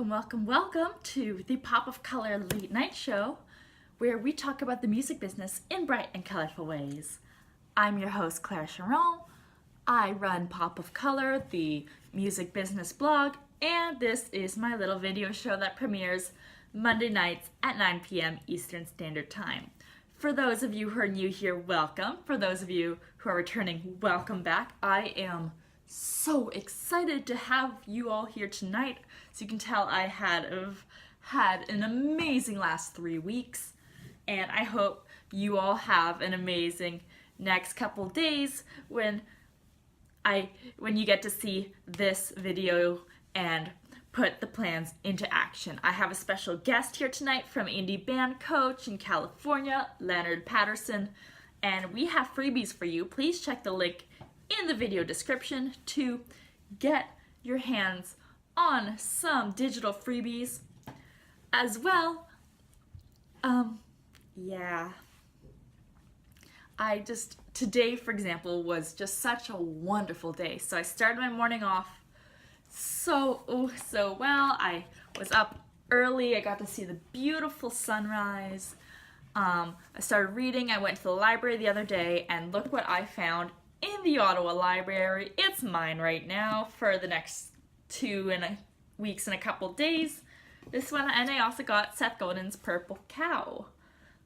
Welcome to the Pop of Color Late Night Show, where we talk about the music business in bright and colorful ways. I'm your host, Clara Charron. I run Pop of Color, the music business blog, and this is my little video show that premieres Monday nights at 9 p.m. Eastern Standard Time. For those of you who are new here, welcome. For those of you who are returning, welcome back. I am so excited to have you all here tonight. So you can tell I have had an amazing last 3 weeks, and I hope you all have an amazing next couple days when you get to see this video and put the plans into action. I have a special guest here tonight from indie band coach in California, Leonard Patterson, and we have freebies for you. Please check the link in the video description to get your hands on some digital freebies as well. Today, for example, was just such a wonderful day. So I started my morning off so well. I was up early. I got to see the beautiful sunrise. I started reading. I went to the library the other day, and look what I found in the Ottawa Library. It's mine right now for the next 2 weeks and a couple days. This one, and I also got Seth Godin's Purple Cow.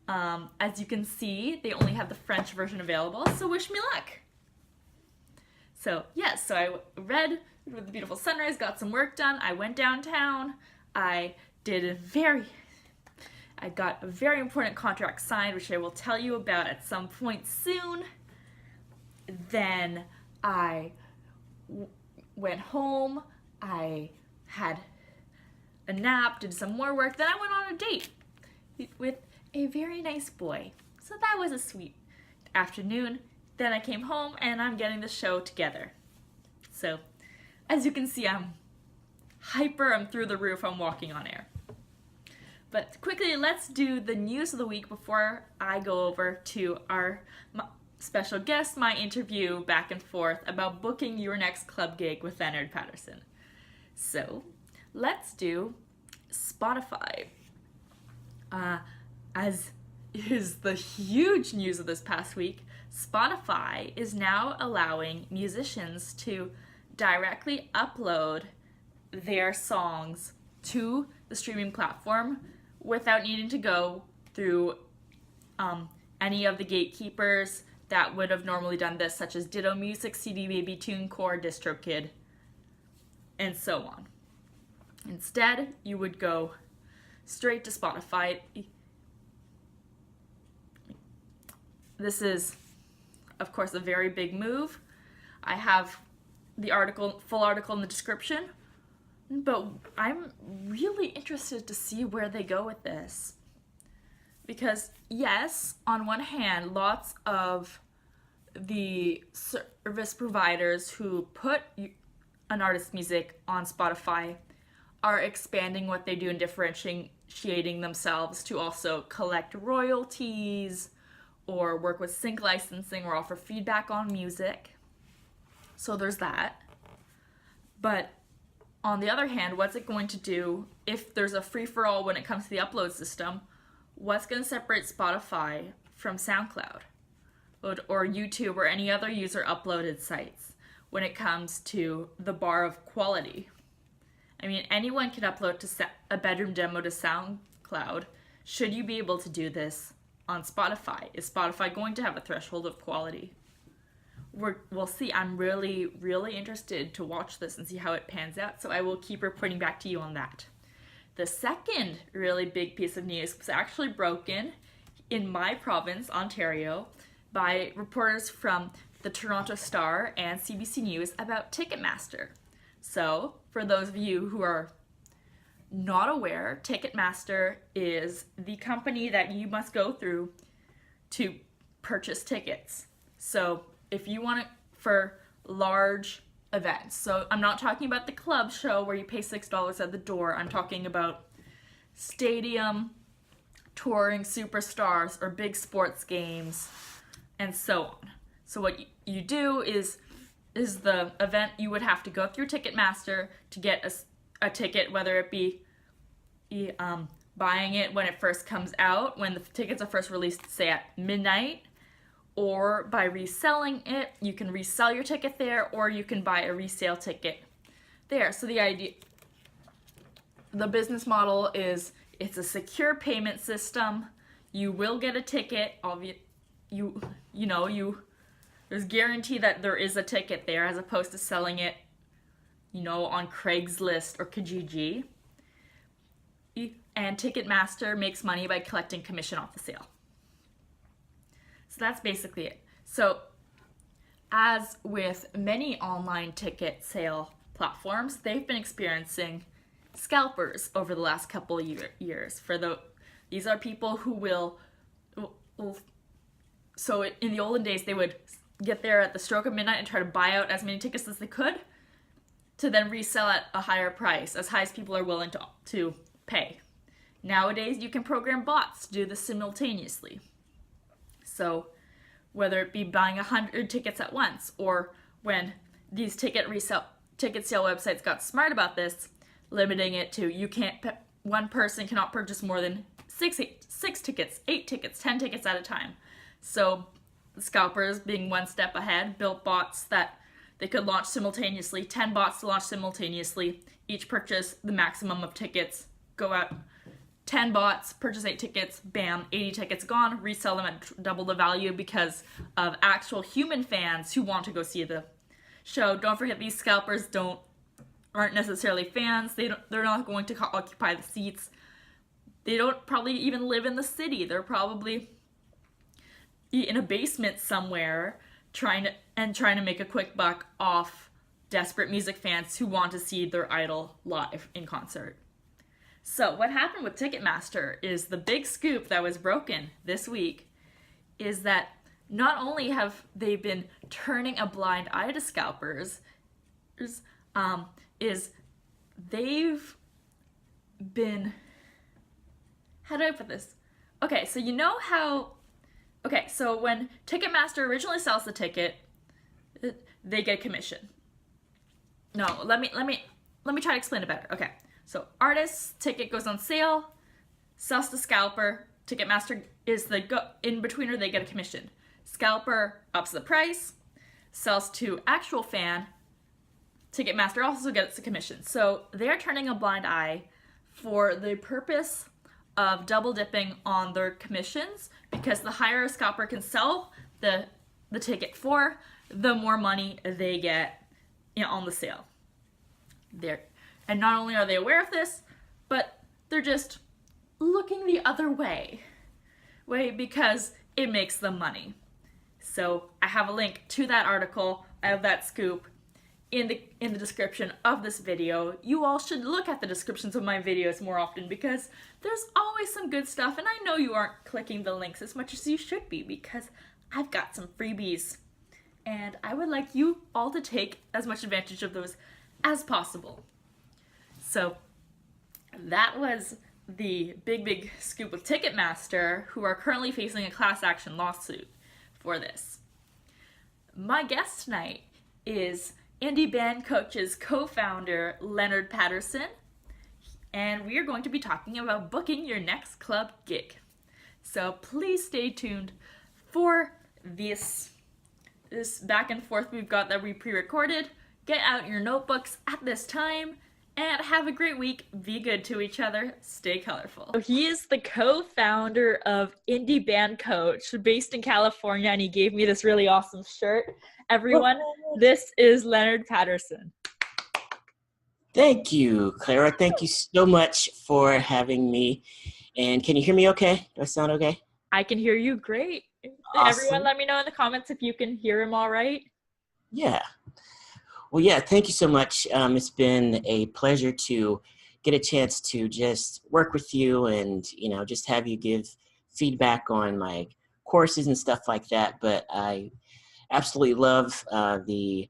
As you can see, they only have the French version available, so wish me luck. So yes, so I read with the beautiful sunrise, got some work done. I went downtown. I got a very important contract signed, which I will tell you about at some point soon. Then I went home. I had a nap, did some more work. Then I went on a date with a very nice boy. So that was a sweet afternoon. Then I came home and I'm getting the show together. So as you can see, I'm hyper, I'm through the roof, I'm walking on air. But quickly, let's do the news of the week before I go over to our special guest, my interview back and forth about booking your next club gig with Leonard Patterson. So let's do Spotify. As is the huge news of this past week, Spotify is now allowing musicians to directly upload their songs to the streaming platform without needing to go through any of the gatekeepers that would have normally done this, such as Ditto Music, CD Baby, TuneCore, DistroKid, and so on. Instead, you would go straight to Spotify. This is, of course, a very big move. I have the full article in the description, but I'm really interested to see where they go with this. Because yes, on one hand, lots of the service providers who put an artist's music on Spotify are expanding what they do and differentiating themselves to also collect royalties or work with sync licensing or offer feedback on music. So there's that. But on the other hand, what's it going to do if there's a free-for-all when it comes to the upload system? What's going to separate Spotify from SoundCloud or YouTube or any other user-uploaded sites when it comes to the bar of quality? I mean, anyone can upload a bedroom demo to SoundCloud. Should you be able to do this on Spotify? Is Spotify going to have a threshold of quality? We'll see. I'm really, really interested to watch this and see how it pans out, so I will keep reporting back to you on that. The second really big piece of news was actually broken in my province, Ontario, by reporters from the Toronto Star and CBC News about Ticketmaster. So, for those of you who are not aware, Ticketmaster is the company that you must go through to purchase tickets. So, if you want it for large events, so I'm not talking about the club show where you pay $6 at the door, I'm talking about stadium, touring superstars, or big sports games, and so on. So what you do is the event, you would have to go through Ticketmaster to get a ticket, whether it be buying it when it first comes out, when the tickets are first released, say at midnight, or by reselling it. You can resell your ticket there, or you can buy a resale ticket there. So the business model is it's a secure payment system. You will get a ticket. There's guarantee that there is a ticket there, as opposed to selling it, on Craigslist or Kijiji. And Ticketmaster makes money by collecting commission off the sale. So that's basically it. So as with many online ticket sale platforms, they've been experiencing scalpers over the last couple of years. These are people who will, so in the olden days, they would get there at the stroke of midnight and try to buy out as many tickets as they could to then resell at a higher price, as high as people are willing to pay. Nowadays, you can program bots to do this simultaneously. So whether it be buying 100 tickets at once, or when these ticket sale websites got smart about this, limiting it to one person cannot purchase more than six tickets, 8 tickets, 10 tickets at a time. So the scalpers, being one step ahead, built bots that they could launch simultaneously, 10 bots to launch simultaneously, each purchase the maximum of tickets, go out, 10 bots, purchase 8 tickets, bam, 80 tickets gone, resell them at double the value because of actual human fans who want to go see the show. Don't forget, these scalpers aren't necessarily fans. They're not going to occupy the seats. They don't probably even live in the city. They're probably in a basement somewhere trying to make a quick buck off desperate music fans who want to see their idol live in concert. So what happened with Ticketmaster is the big scoop that was broken this week is that not only have they been turning a blind eye to scalpers, they've been, how do I put this? Okay, so so when Ticketmaster originally sells the ticket, they get commission. No, let me try to explain it better. Okay. So artist's ticket goes on sale, sells to scalper, Ticketmaster is the in-betweener, they get a commission. Scalper ups the price, sells to actual fan, Ticketmaster also gets a commission. So they're turning a blind eye for the purpose of double dipping on their commissions, because the higher a scalper can sell the ticket for, the more money they get on the sale. And not only are they aware of this, but they're just looking the other way because it makes them money. So I have a link to that article, I have that scoop in the description of this video. You all should look at the descriptions of my videos more often, because there's always some good stuff, and I know you aren't clicking the links as much as you should be, because I've got some freebies, and I would like you all to take as much advantage of those as possible. So that was the big scoop with Ticketmaster, who are currently facing a class action lawsuit for this. My guest tonight is Indie Band Coach's co-founder, Leonard Patterson, and we are going to be talking about booking your next club gig. So please stay tuned for this back and forth we've got that we pre-recorded. Get out your notebooks at this time, and have a great week. Be good to each other. Stay colorful. So he is the co-founder of Indie Band Coach, based in California, and he gave me this really awesome shirt. Everyone, this is Leonard Patterson. Thank you, Clara. Thank you so much for having me. And can you hear me okay? Do I sound okay? I can hear you great. Awesome. Everyone, let me know in the comments if you can hear him all right. Yeah. Well, yeah, thank you so much. It's been a pleasure to get a chance to just work with you and, just have you give feedback on my courses and stuff like that. But I absolutely love the,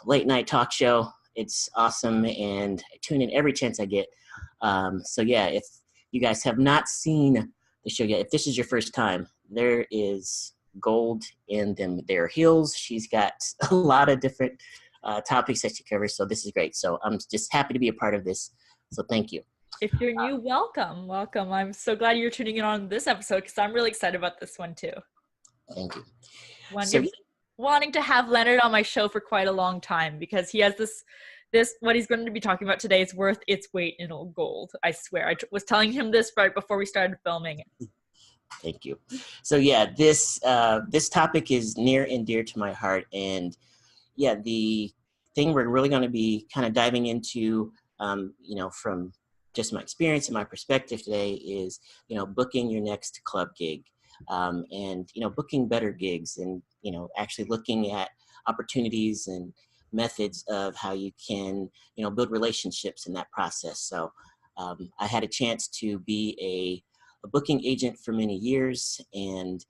late night talk show. It's awesome, and I tune in every chance I get. So yeah, if you guys have not seen the show yet, if this is your first time, there is gold in them. There are heels. She's got a lot of different topics that you cover. So this is great. So I'm just happy to be a part of this. So thank you. If you're new, welcome. I'm so glad you're tuning in on this episode because I'm really excited about this one too. Thank you. Wanting to have Leonard on my show for quite a long time because he has this what he's going to be talking about today is worth its weight in gold. I swear. I was telling him this right before we started filming it. Thank you. So yeah, this topic is near and dear to my heart, and yeah, the thing we're really going to be kind of diving into, from just my experience and my perspective today is, booking your next club gig, and booking better gigs, and actually looking at opportunities and methods of how you can build relationships in that process. So I had a chance to be a booking agent for many years, and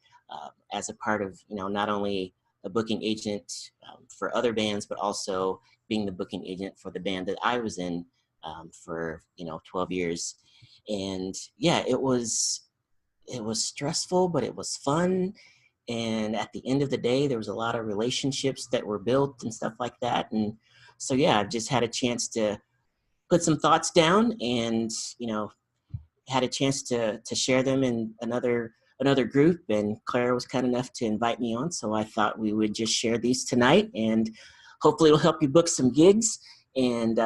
as a part of not only a booking agent for other bands, but also being the booking agent for the band that I was in for 12 years. And yeah, it was stressful, but it was fun. And at the end of the day, there was a lot of relationships that were built and stuff like that. And so yeah, I've just had a chance to put some thoughts down, and had a chance to share them in another group, and Clara was kind enough to invite me on, so I thought we would just share these tonight, and hopefully it'll help you book some gigs. And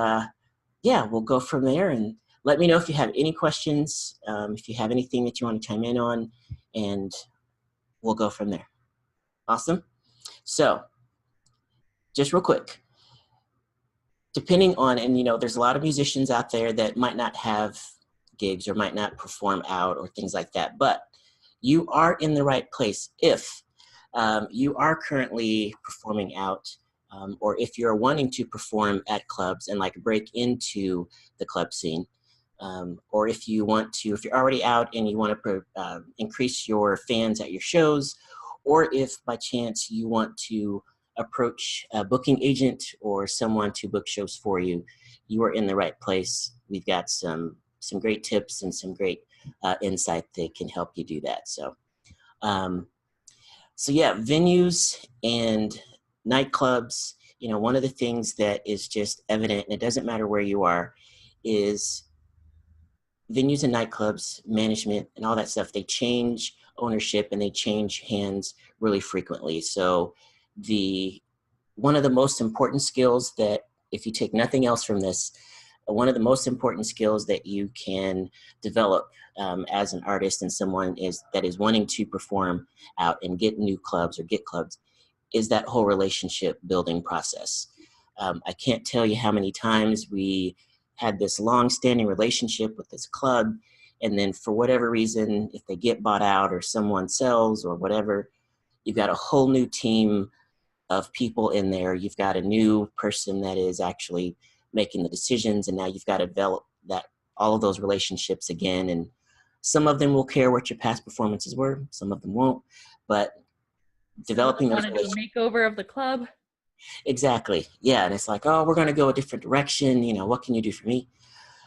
yeah, we'll go from there. And let me know if you have any questions, if you have anything that you want to chime in on, and we'll go from there. Awesome. So just real quick, depending on, and there's a lot of musicians out there that might not have gigs or might not perform out or things like that, but you are in the right place if you are currently performing out, or if you're wanting to perform at clubs and like break into the club scene, or if you're already out and you want to increase your fans at your shows, or if by chance you want to approach a booking agent or someone to book shows for you, you are in the right place. We've got some great tips and some great insight that can help you do that. So, yeah, venues and nightclubs, one of the things that is just evident, and it doesn't matter where you are, is venues and nightclubs, management and all that stuff, they change ownership and they change hands really frequently. So one of the most important skills that, if you take nothing else from this, one of the most important skills that you can develop as an artist and someone that is wanting to perform out and get new clubs or get clubs is that whole relationship building process. I can't tell you how many times we had this long-standing relationship with this club, and then for whatever reason, if they get bought out or someone sells or whatever, you've got a whole new team of people in there. You've got a new person that is actually making the decisions, and now you've got to develop all of those relationships again. And some of them will care what your past performances were, some of them won't, but developing those relationships. Want to do a makeover of the club? Exactly. Yeah. And it's like, oh, we're going to go a different direction. What can you do for me?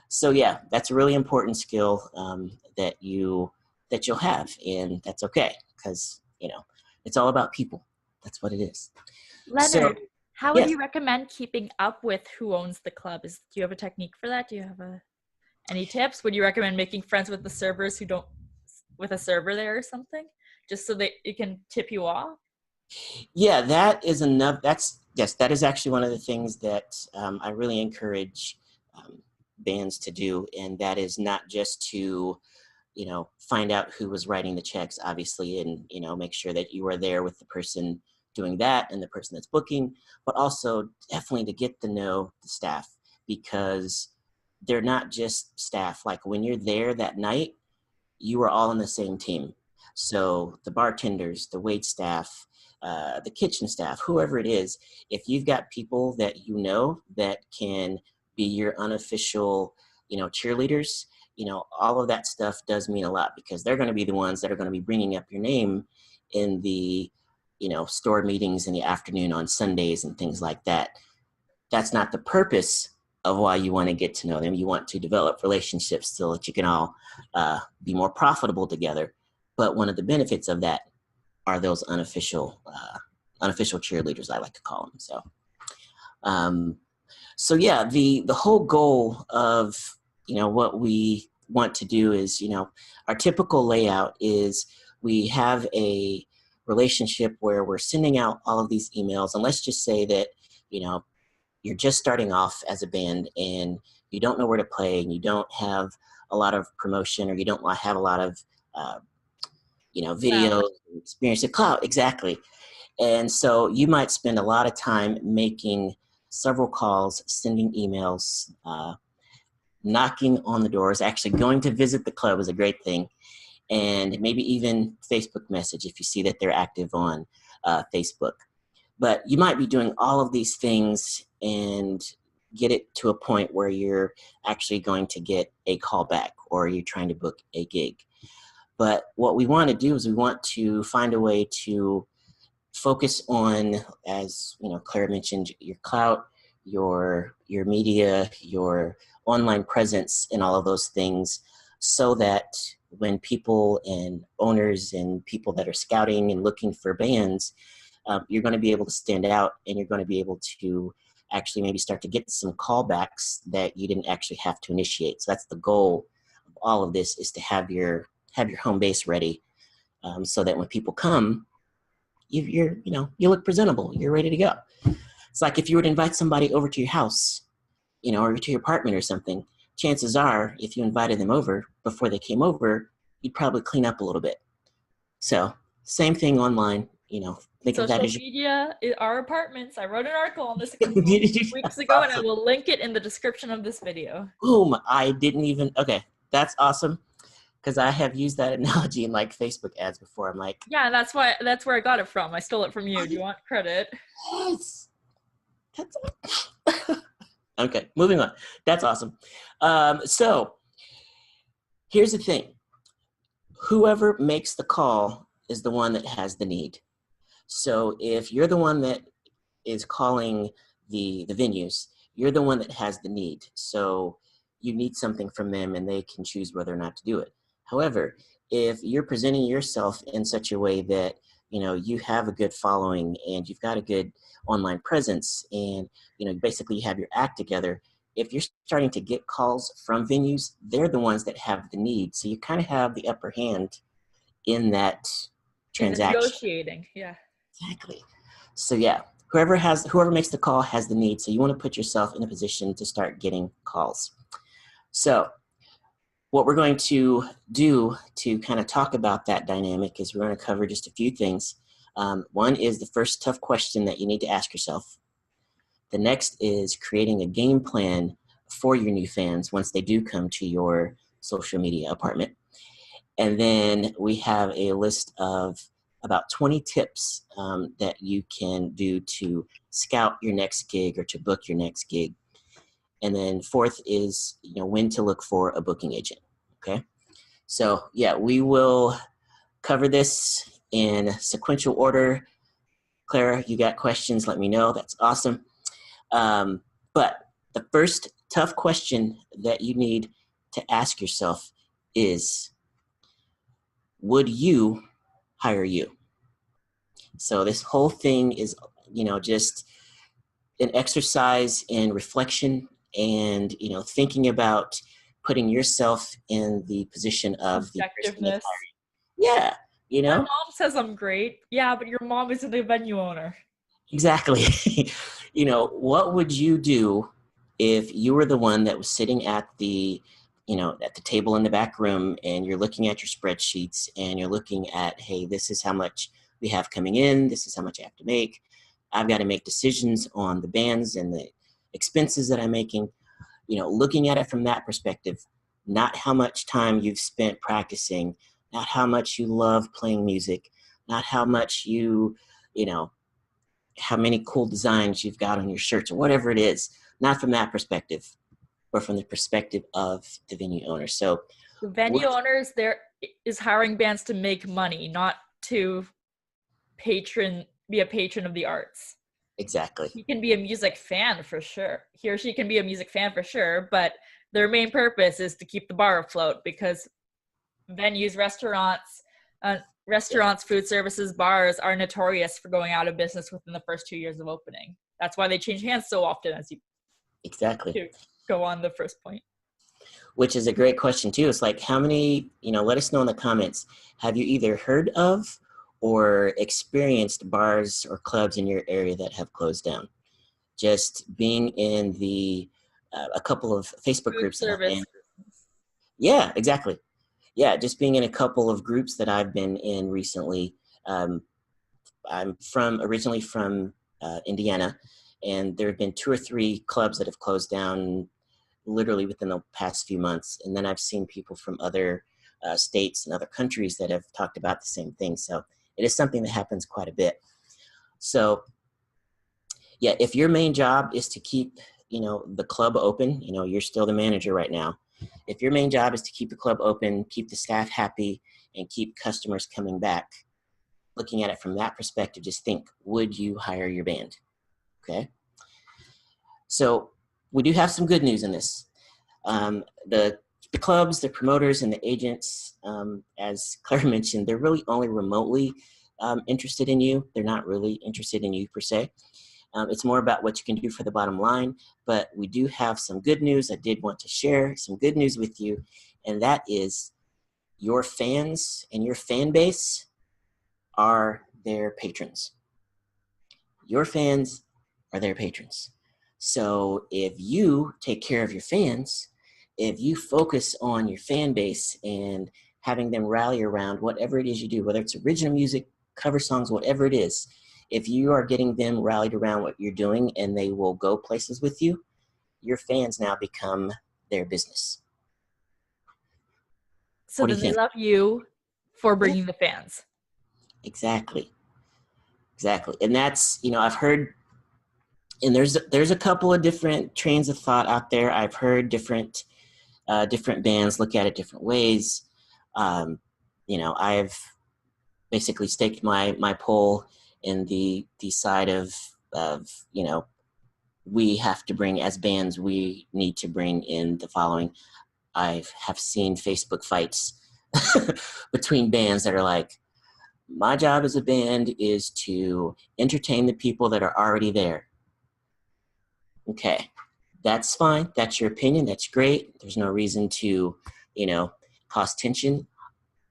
So yeah, that's a really important skill that you'll have, and that's okay, because it's all about people. That's what it is. Leonard, how would you recommend keeping up with who owns the club? Do you have a technique for that? Do you have any tips? Would you recommend making friends with the servers with a server there or something, just so that it can tip you off? Yeah, that is enough. That is actually one of the things that I really encourage bands to do, and that is not just to find out who was writing the checks, obviously, and make sure that you are there with the person doing that and the person that's booking, but also definitely to get to know the staff, because they're not just staff. Like when you're there that night, you are all on the same team. So the bartenders, the wait staff, the kitchen staff, whoever it is, if you've got people that that can be your unofficial, cheerleaders, all of that stuff does mean a lot, because they're going to be the ones that are going to be bringing up your name in the, store meetings in the afternoon on Sundays and things like that. That's not the purpose of why you want to get to know them. You want to develop relationships so that you can all be more profitable together. But one of the benefits of that are those unofficial cheerleaders, I like to call them. So, Um, so yeah, the whole goal of, what we want to do is, our typical layout is we have a relationship where we're sending out all of these emails, and let's just say that, you're just starting off as a band and you don't know where to play and you don't have a lot of promotion, or you don't have a lot of, uh, Clout. video experience at clout. Exactly. And so you might spend a lot of time making several calls, sending emails, knocking on the doors, actually going to visit the club is a great thing. And maybe even Facebook message if you see that they're active on Facebook. But you might be doing all of these things and get it to a point where you're actually going to get a call back or you're trying to book a gig. But what we want to do is we want to find a way to focus on, as Clara mentioned, your clout, your media, your online presence, and all of those things, so that when people and owners and people that are scouting and looking for bands, you're going to be able to stand out, and you're going to be able to actually maybe start to get some callbacks that you didn't actually have to initiate. So that's the goal of all of this, is to have your home base ready, so that when people come, you look presentable. You're ready to go. It's like if you were to invite somebody over to your house, or to your apartment or something. Chances are, if you invited them over before they came over, you'd probably clean up a little bit. So same thing online. Think of that Social as media, our apartments. I wrote an article on this a couple weeks ago, and I awesome. will link it in the description of this video. Boom! I didn't even. Okay, that's awesome, because I have used that analogy in like Facebook ads before. I'm like, Yeah, that's where I got it from. I stole it from you. Do you want credit? yes, that's okay. Moving on. That's awesome. So here's the thing: whoever makes the call is the one that has the need. So if you're the one that is calling the venues, you're the one that has the need. So you need something from them, and they can choose whether or not to do it. However, if you're presenting yourself in such a way that you have a good following and you've got a good online presence, and basically you have your act together, if you're starting to get calls from venues, they're the ones that have the need. So you kind of have the upper hand in that In the transaction. negotiating, yeah. Exactly. So yeah, whoever makes the call has the need. So you want to put yourself in a position to start getting calls. So what we're going to do to kind of talk about that dynamic is we're going to cover just a few things. One is the first tough question that you need to ask yourself. The next is creating a game plan for your new fans once they do come to your social media apartment. And then we have a list of about 20 tips that you can do to scout your next gig or to book your next gig. And then fourth is, when to look for a booking agent. Okay. So yeah, we will cover this in sequential order. Clara, you got questions? Let me know. That's awesome. But the first tough question that you need to ask yourself is, would you hire you? So this whole thing is, just an exercise in reflection and, thinking about putting yourself in the position of the person that's Objectiveness. hiring. Yeah, My mom says I'm great. Yeah, but your mom isn't the venue owner. exactly. What would you do if you were the one that was sitting at the, at the table in the back room, and you're looking at your spreadsheets and you're looking at, hey, this is how much we have coming in. This is how much I have to make. I've got to make decisions on the bands and the expenses that I'm making. Looking at it from that perspective, not how much time you've spent practicing, not how much you love playing music, not how much you know, how many cool designs you've got on your shirts or whatever it is, not from that perspective, but from the perspective of the venue owner. So The venue owners there is hiring bands to make money, not to be a patron of the arts. exactly. He can be a music fan for sure. He or she can be a music fan for sure, but their main purpose is to keep the bar afloat, because venues, restaurants, food services, bars are notorious for going out of business within the first 2 years of opening. That's why they change hands so often, as you Exactly. go on the first point. Which is a great question too. It's like, how many, let us know in the comments, have you either heard of or experienced bars or clubs in your area that have closed down? Just being in a couple of Facebook Food groups that I've service. been. Yeah, exactly. Yeah, just being in a couple of groups that I've been in recently. I'm originally from Indiana, and there have been 2 or 3 clubs that have closed down literally within the past few months. And then I've seen people from other states and other countries that have talked about the same thing. So it is something that happens quite a bit. So yeah, if your main job is to keep, the club open, you're still the manager right now. If your main job is to keep the club open, keep the staff happy, and keep customers coming back, looking at it from that perspective, just think, would you hire your band? Okay. So we do have some good news in this. The clubs, the promoters, and the agents, as Clara mentioned, they're really only remotely interested in you. They're not really interested in you per se. It's more about what you can do for the bottom line. But we do have some good news. I did want to share some good news with you, and that is your fans and your fan base are their patrons. Your fans are their patrons. So if you take care of your fans, if you focus on your fan base and having them rally around whatever it is you do, whether it's original music, cover songs, whatever it is, if you are getting them rallied around what you're doing and they will go places with you, your fans now become their business. So then they love you for bringing the fans. Exactly. And that's, I've heard, and there's a couple of different trains of thought out there. I've heard different bands look at it different ways. I've basically staked my pole in the side of we have to bring, as bands, we need to bring in the following. I have seen Facebook fights between bands that are like, my job as a band is to entertain the people that are already there. Okay, that's fine. That's your opinion. That's great. There's no reason to, cause tension.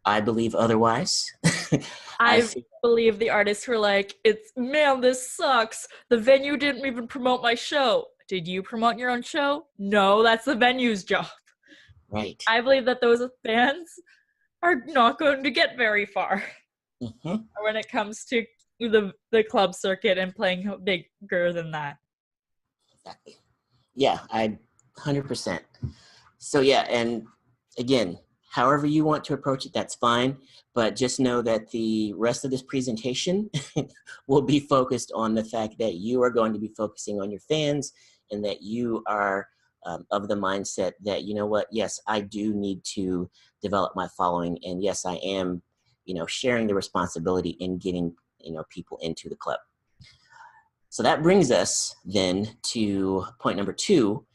I believe otherwise. I believe the artists were like, this sucks. The venue didn't even promote my show. Did you promote your own show? No, that's the venue's job. Right. I believe that those bands are not going to get very far when it comes to the club circuit and playing bigger than that. Exactly. Yeah, 100%. So yeah, and again, however you want to approach it, that's fine. But just know that the rest of this presentation will be focused on the fact that you are going to be focusing on your fans and that you are of the mindset that, you know what, yes, I do need to develop my following. And yes, I am, sharing the responsibility in getting, people into the club. So that brings us then to point number 2.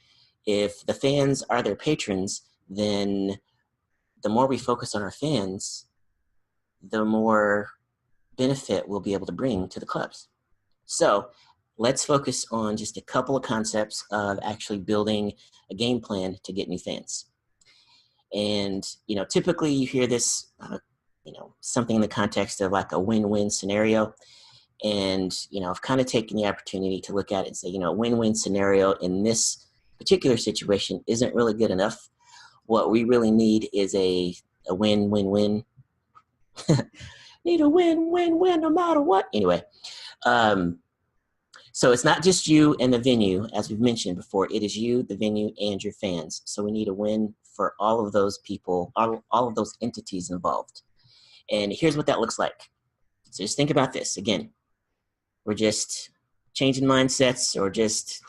If the fans are their patrons, then the more we focus on our fans, the more benefit we'll be able to bring to the clubs. So let's focus on just a couple of concepts of actually building a game plan to get new fans. And, typically you hear this, something in the context of like a win-win scenario. And, I've kind of taken the opportunity to look at it and say, a win-win scenario in this particular situation isn't really good enough. What we really need is a win-win-win. Need a win-win-win no matter what. Anyway, so it's not just you and the venue, as we've mentioned before. It is you, the venue, and your fans. So we need a win for all of those people, all of those entities involved. And here's what that looks like. So just think about this. Again, we're just changing mindsets or just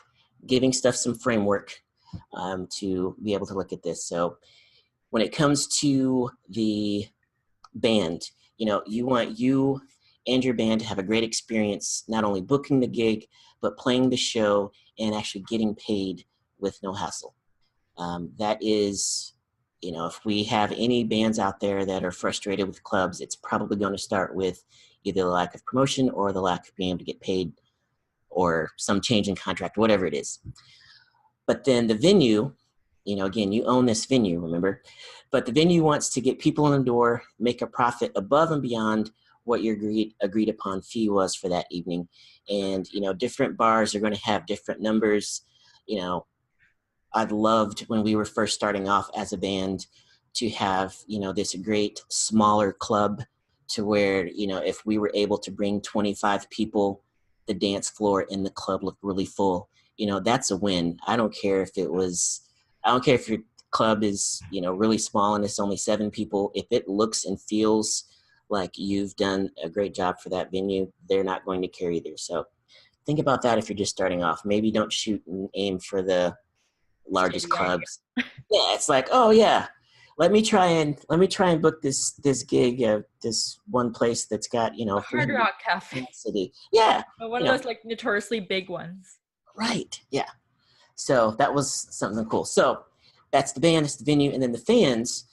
giving stuff some framework to be able to look at this. So when it comes to the band, you want you and your band to have a great experience, not only booking the gig, but playing the show and actually getting paid with no hassle. That is, if we have any bands out there that are frustrated with clubs, it's probably going to start with either the lack of promotion or the lack of being able to get paid or some change in contract, whatever it is. But then the venue, again, you own this venue, remember? But the venue wants to get people in the door, make a profit above and beyond what your agreed upon fee was for that evening. And, different bars are going to have different numbers. I'd loved when we were first starting off as a band to have, this great smaller club to where, if we were able to bring 25 people, the dance floor in the club looked really full. That's a win. I don't care if your club is, really small and it's only 7 people. If it looks and feels like you've done a great job for that venue, they're not going to care either. So think about that if you're just starting off. Maybe don't shoot and aim for the largest Stadium. clubs. Yeah, it's like, oh yeah, let me try and book this gig at this one place that's got A Hard Rock Cafe. city. Yeah, One of those like notoriously big ones. Right. Yeah. So that was something cool. So that's the band, that's the venue, and then the fans.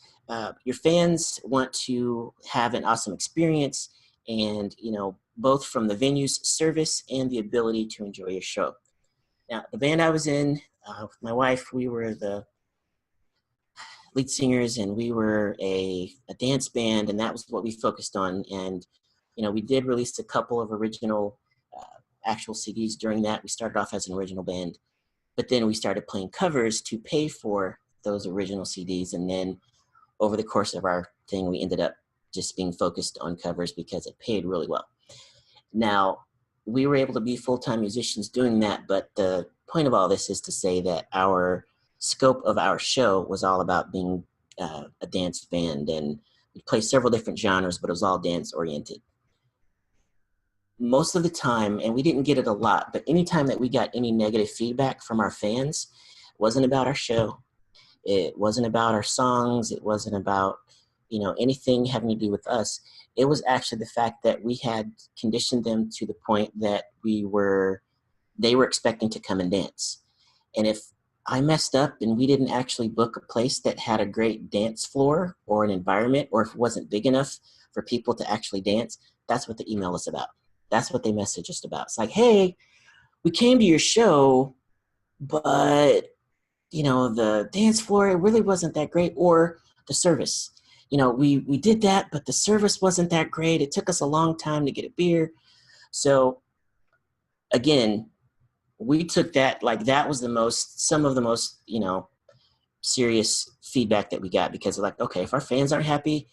Your fans want to have an awesome experience, and both from the venue's service and the ability to enjoy your show. Now, the band I was in with my wife, we were the lead singers, and we were a dance band, and that was what we focused on. And we did release a couple of original actual CDs during that. We started off as an original band, but then we started playing covers to pay for those original CDs. And then over the course of our thing, we ended up just being focused on covers because it paid really well. Now, we were able to be full-time musicians doing that, but the point of all this is to say that our scope of our show was all about being a dance band, and we played several different genres, but it was all dance oriented. Most of the time, and we didn't get it a lot, but anytime that we got any negative feedback from our fans, it wasn't about our show. It wasn't about our songs. It wasn't about, anything having to do with us. It was actually the fact that we had conditioned them to the point that they were expecting to come and dance. And if I messed up and we didn't actually book a place that had a great dance floor or an environment, or if it wasn't big enough for people to actually dance, that's what the email is about. That's what they message us about. It's like, hey, we came to your show, but, the dance floor, it really wasn't that great, or the service. We did that, but the service wasn't that great. It took us a long time to get a beer. So, again, we took that, like that was some of the most, serious feedback that we got, because like, okay, if our fans aren't happy,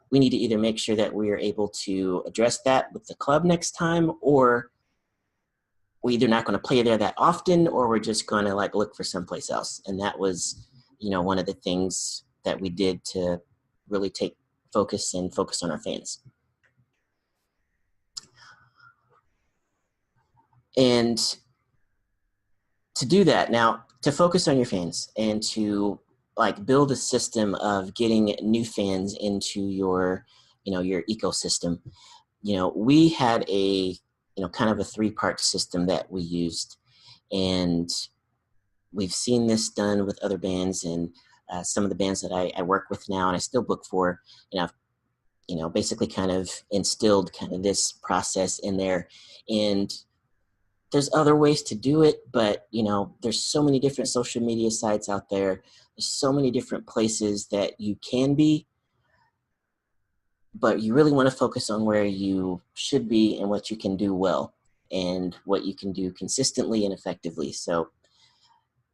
we need to either make sure that we are able to address that with the club next time, or we're either not going to play there that often, or we're just going to like look for someplace else. And that was, one of the things that we did to really take focus on our fans. And to do that, now to focus on your fans and to like build a system of getting new fans into your ecosystem, we had a, kind of a 3-part system that we used, and we've seen this done with other bands and some of the bands that I work with now and I still book for, I've, basically kind of instilled kind of this process in there. And there's other ways to do it, but, there's so many different social media sites out there. There's so many different places that you can be, but you really want to focus on where you should be and what you can do well and what you can do consistently and effectively. So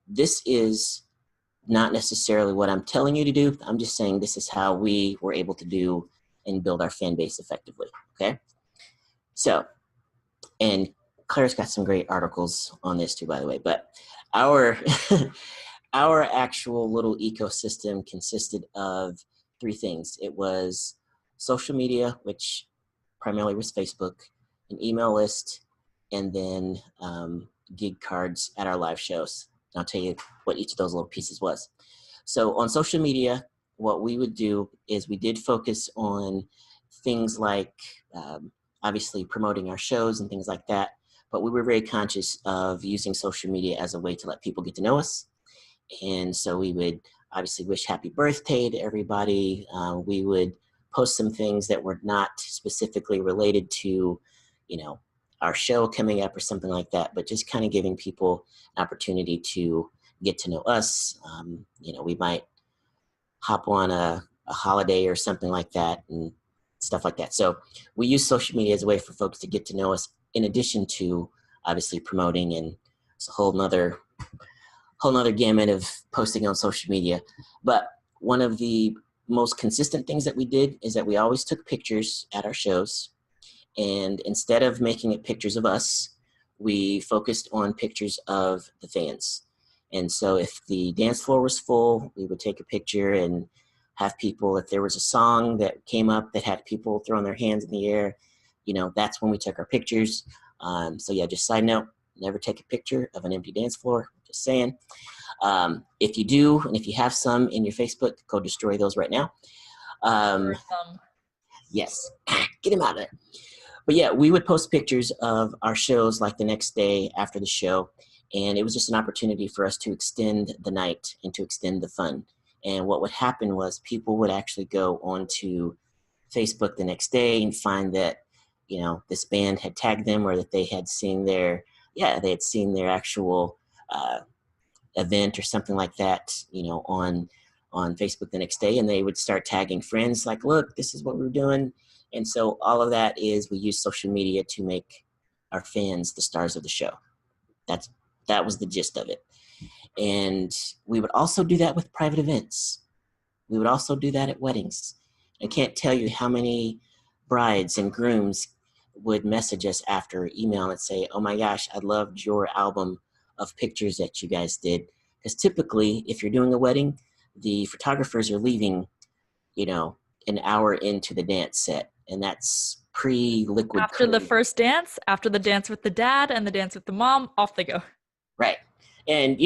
this is not necessarily what I'm telling you to do. I'm just saying this is how we were able to do and build our fan base effectively. Okay. So, and Clara's got some great articles on this too, by the way, but our, our actual little ecosystem consisted of 3 things. It was social media, which primarily was Facebook, an email list, and then gig cards at our live shows. And I'll tell you what each of those little pieces was. So on social media, what we would do is we did focus on things like obviously promoting our shows and things like that, but we were very conscious of using social media as a way to let people get to know us. And so we would obviously wish happy birthday to everybody. We would post some things that were not specifically related to, our show coming up or something like that, but just kind of giving people an opportunity to get to know us. We might hop on a holiday or something like that and stuff like that. So we use social media as a way for folks to get to know us, in addition to obviously promoting, and it's a whole nother gamut of posting on social media. But one of the most consistent things that we did is that we always took pictures at our shows, and instead of making it pictures of us, we focused on pictures of the fans. And so if the dance floor was full, we would take a picture and have people, if there was a song that came up that had people throwing their hands in the air, that's when we took our pictures. So yeah, just side note, never take a picture of an empty dance floor, just saying. If you do, and if you have some in your Facebook, go destroy those right now. Yes, get them out of there. But yeah, we would post pictures of our shows like the next day after the show. And it was just an opportunity for us to extend the night and to extend the fun. And what would happen was people would actually go onto Facebook the next day and find that, this band had tagged them, or that they had seen their actual event or something like that, on Facebook the next day. And they would start tagging friends like, look, this is what we're doing. And so all of that is, we use social media to make our fans the stars of the show. That was the gist of it. And we would also do that with private events. We would also do that at weddings. I can't tell you how many brides and grooms would message us after email and say, oh my gosh, I loved your album of pictures that you guys did. Because typically, if you're doing a wedding, the photographers are leaving, an hour into the dance set. And that's pre-liquid. After the first dance, after the dance with the dad and the dance with the mom, off they go. Right. And,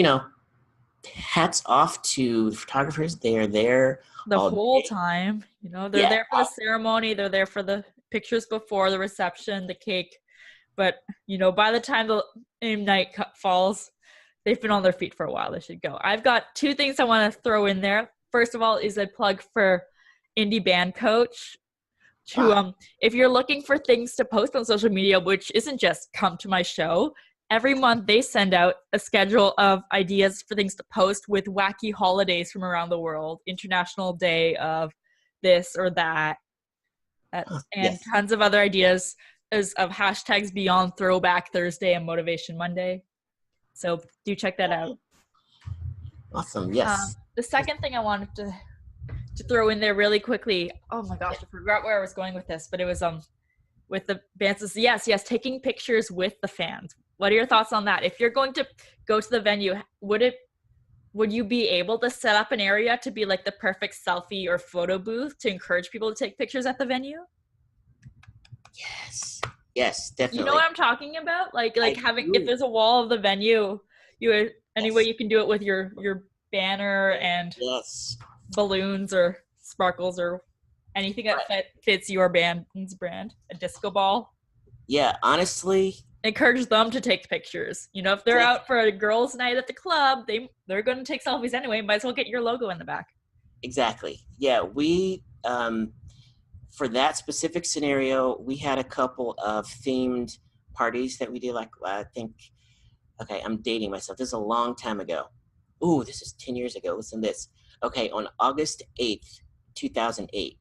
hats off to the photographers. They are there the whole time. They're there for the ceremony. They're there for the pictures before the reception, the cake. But, by the time the night falls, they've been on their feet for a while. They should go. I've got two things I want to throw in there. First of all is a plug for Indie Band Coach. If you're looking for things to post on social media, which isn't just come to my show, every month they send out a schedule of ideas for things to post with wacky holidays from around the world, International Day of this or that, and tons of other ideas of hashtags beyond Throwback Thursday and Motivation Monday. So do check that out. Awesome. Yes. The second thing I wanted to throw in there really quickly. Oh my gosh, I forgot where I was going with this, but it was with the bands. Yes, taking pictures with the fans. What are your thoughts on that? If you're going to go to the venue, would you be able to set up an area to be like the perfect selfie or photo booth to encourage people to take pictures at the venue? Yes, definitely. You know what I'm talking about? Like having, if there's a wall of the venue, any way you can do it with your banner and balloons or sparkles or anything that fits your band's brand. A disco ball. Yeah, honestly, encourage them to take pictures. If they're out for a girls' night at the club, they're going to take selfies anyway. Might as well get your logo in the back. Exactly. Yeah, we for that specific scenario, we had a couple of themed parties that we did. Like I'm dating myself. This is a long time ago. Ooh, this is 10 years ago. Listen to this. Okay, on August 8th, 2008.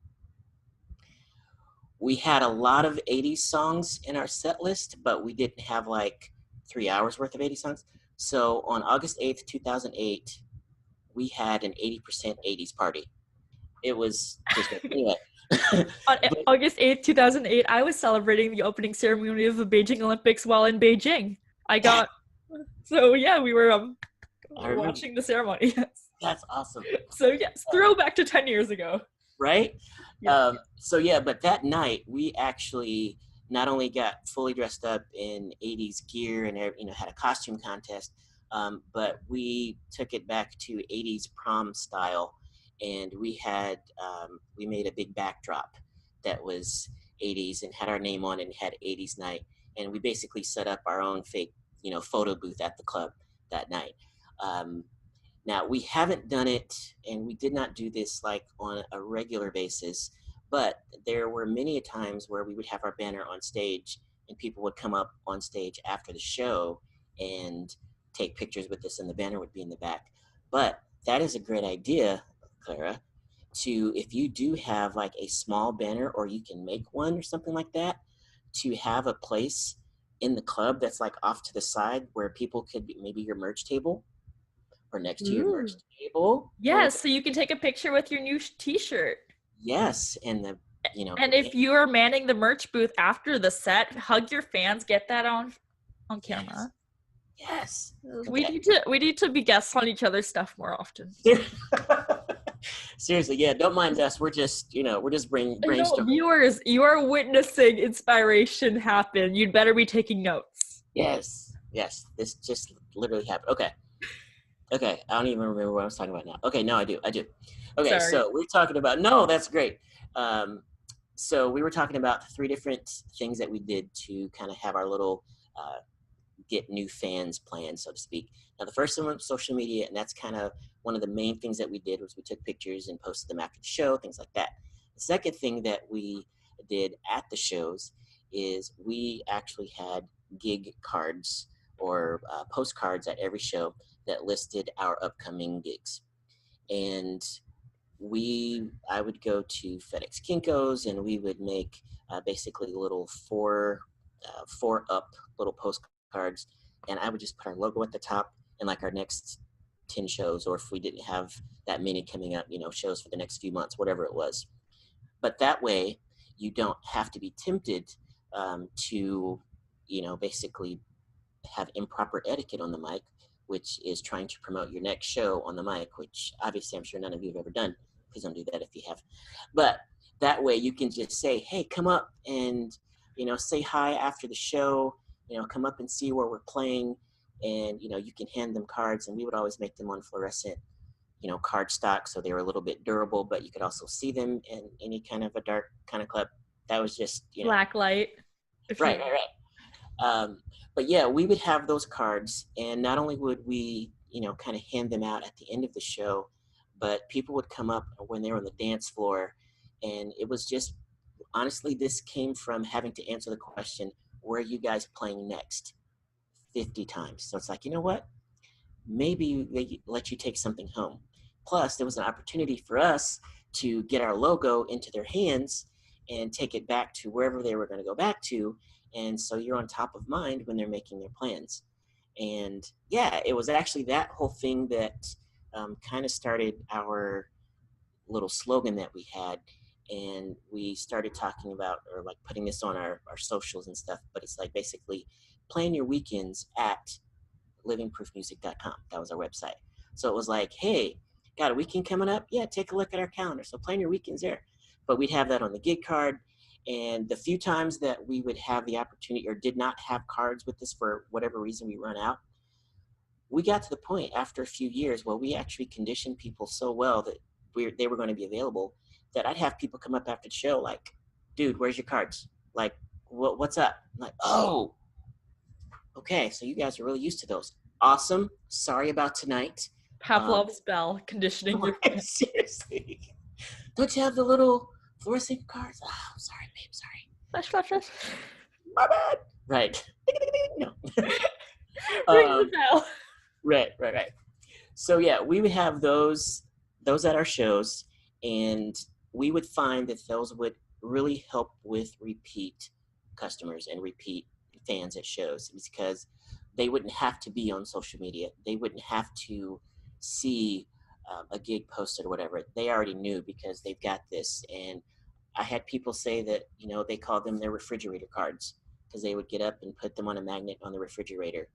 We had a lot of 80s songs in our set list, but we didn't have like 3 hours worth of 80 songs. So on August 8th, 2008, we had an 80% 80s party. It was just anyway. On August 8th, 2008, I was celebrating the opening ceremony of the Beijing Olympics while in Beijing. We were watching the ceremony. Yes. That's awesome. So yes, throwback to 10 years ago. Right? Yeah. But that night we actually not only got fully dressed up in 80s gear and had a costume contest, but we took it back to 80s prom style, and we made a big backdrop that was 80s and had our name on it and had 80s night, and we basically set up our own fake photo booth at the club that night. Now, we haven't done it, and we did not do this like on a regular basis, but there were many times where we would have our banner on stage and people would come up on stage after the show and take pictures with us, and the banner would be in the back. But that is a great idea, Clara, to, if you do have like a small banner, or you can make one or something like that, to have a place in the club that's like off to the side where people could be, maybe your merch table or next to your merch table. Yes, so you can take a picture with your new t-shirt. Yes, and the, you know. And if you are manning the merch booth after the set, hug your fans, get that on camera. Yes. We need to be guests on each other's stuff more often. Seriously, yeah, don't mind us. We're just brainstorming. Viewers, you are witnessing inspiration happen. You'd better be taking notes. Yes. This just literally happened. Okay. I don't even remember what I was talking about now. Okay, no, I do. Okay, sorry. So we're talking about, no, that's great. So we were talking about 3 different things that we did to kind of have our little get new fans plan, so to speak. Now, the first one was social media, and that's kind of one of the main things that we did, was we took pictures and posted them after the show, things like that. The second thing that we did at the shows is we actually had gig cards or postcards at every show that listed our upcoming gigs. And I would go to FedEx Kinko's, and we would make basically little four up little postcards, and I would just put our logo at the top and like our next 10 shows, or if we didn't have that many coming up, shows for the next few months, whatever it was. But that way you don't have to be tempted to, basically have improper etiquette on the mic, which is trying to promote your next show on the mic, which obviously I'm sure none of you have ever done. Please don't do that if you have. But that way you can just say, hey, come up and, say hi after the show, come up and see where we're playing. And, you can hand them cards, and we would always make them on fluorescent, card stock. So they were a little bit durable, but you could also see them in any kind of a dark kind of club. That was just, black light. Right. But yeah, we would have those cards, and not only would we, kind of hand them out at the end of the show, but people would come up when they were on the dance floor. And it was just, honestly, this came from having to answer the question, where are you guys playing next? 50 times. So it's like, you know what? Maybe they let you take something home. Plus, there was an opportunity for us to get our logo into their hands and take it back to wherever they were going to go back to. And so you're on top of mind when they're making their plans. And yeah, it was actually that whole thing that kind of started our little slogan that we had. And we started talking about, or like putting this on our socials and stuff, but it's like basically plan your weekends at livingproofmusic.com. That was our website. So it was like, hey, got a weekend coming up? Yeah, take a look at our calendar. So plan your weekends there. But we'd have that on the gig card. And the few times that we would have the opportunity or did not have cards with us for whatever reason we run out, we got to the point after a few years where we actually conditioned people so well that they were going to be available, that I'd have people come up after the show like, dude, where's your cards? Like, what's up? I'm like, oh, okay, so you guys are really used to those. Awesome. Sorry about tonight. Pavlov's bell, conditioning your fans. Seriously. Don't you have the little fluorescent cards? Oh, sorry, babe, sorry. Flash. My bad. Right. No. Ring the bell. Right. So yeah, we would have those at our shows, and we would find that those would really help with repeat customers and repeat fans at shows, because they wouldn't have to be on social media. They wouldn't have to see a gig posted or whatever. They already knew because they've got this. And I had people say that, they called them their refrigerator cards, because they would get up and put them on a magnet on the refrigerator.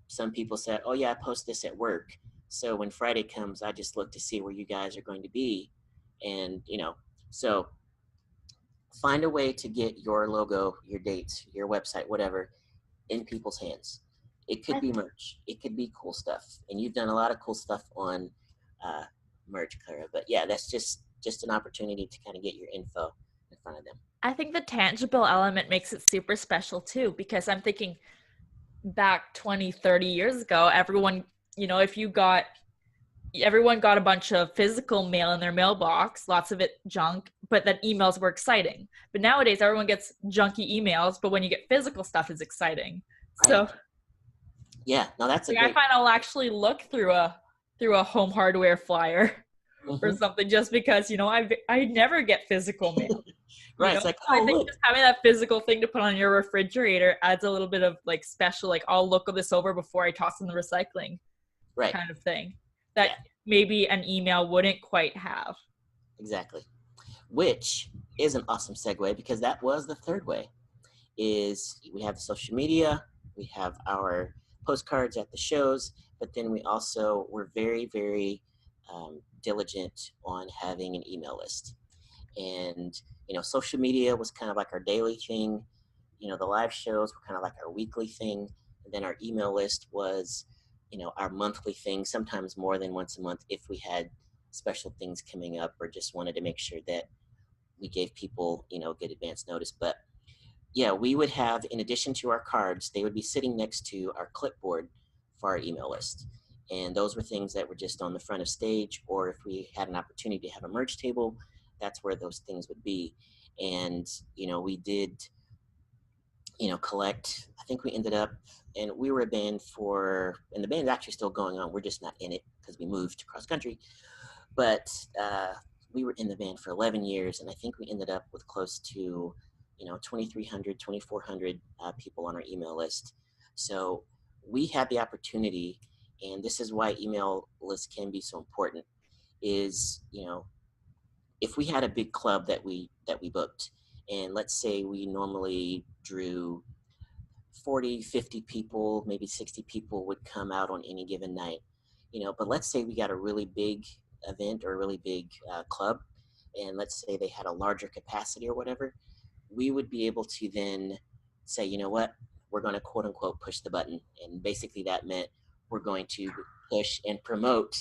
Some people said, oh yeah, I post this at work, so when Friday comes, I just look to see where you guys are going to be. And, so find a way to get your logo, your dates, your website, whatever, in people's hands. It could be merch. It could be cool stuff. And you've done a lot of cool stuff on merch, Clara. But yeah, that's just an opportunity to kind of get your info in front of them. I think the tangible element makes it super special too, because I'm thinking back 20, 30 years ago, everyone, if you got everyone got a bunch of physical mail in their mailbox, lots of it junk, but then emails were exciting. But nowadays, everyone gets junky emails, but when you get physical stuff, it's exciting. Right. So, Yeah. No, that's a like, I great. find I'll actually look through a home hardware flyer or Mhm. something just because I never get physical mail. Right. It's like, So I oh, think look. just having that physical thing to put on your refrigerator adds a little bit of like special, like I'll look this over before I toss in the recycling Right. kind of thing that Yeah, maybe an email wouldn't quite have. exactly. Which is an awesome segue because that was the third way is we have the social media, we have our postcards at the shows, but then we also were very, very diligent on having an email list. And, social media was kind of like our daily thing. The live shows were kind of like our weekly thing. And then our email list was, our monthly thing, sometimes more than once a month if we had special things coming up or just wanted to make sure that we gave people, good advance notice. But yeah, we would have, in addition to our cards, they would be sitting next to our clipboard for our email list. And those were things that were just on the front of stage, or if we had an opportunity to have a merch table, that's where those things would be. And, we did, collect, I think we ended up, and we were a band and the band is actually still going on. We're just not in it because we moved across country. But we were in the band for 11 years, and I think we ended up with close to 2,300, 2,400 people on our email list. So we had the opportunity, and this is why email lists can be so important, is if we had a big club that we booked, and let's say we normally drew 40, 50 people, maybe 60 people would come out on any given night. But let's say we got a really big event or a really big club, and let's say they had a larger capacity or whatever, we would be able to then say, you know what, we're going to quote unquote push the button. And basically that meant we're going to push and promote,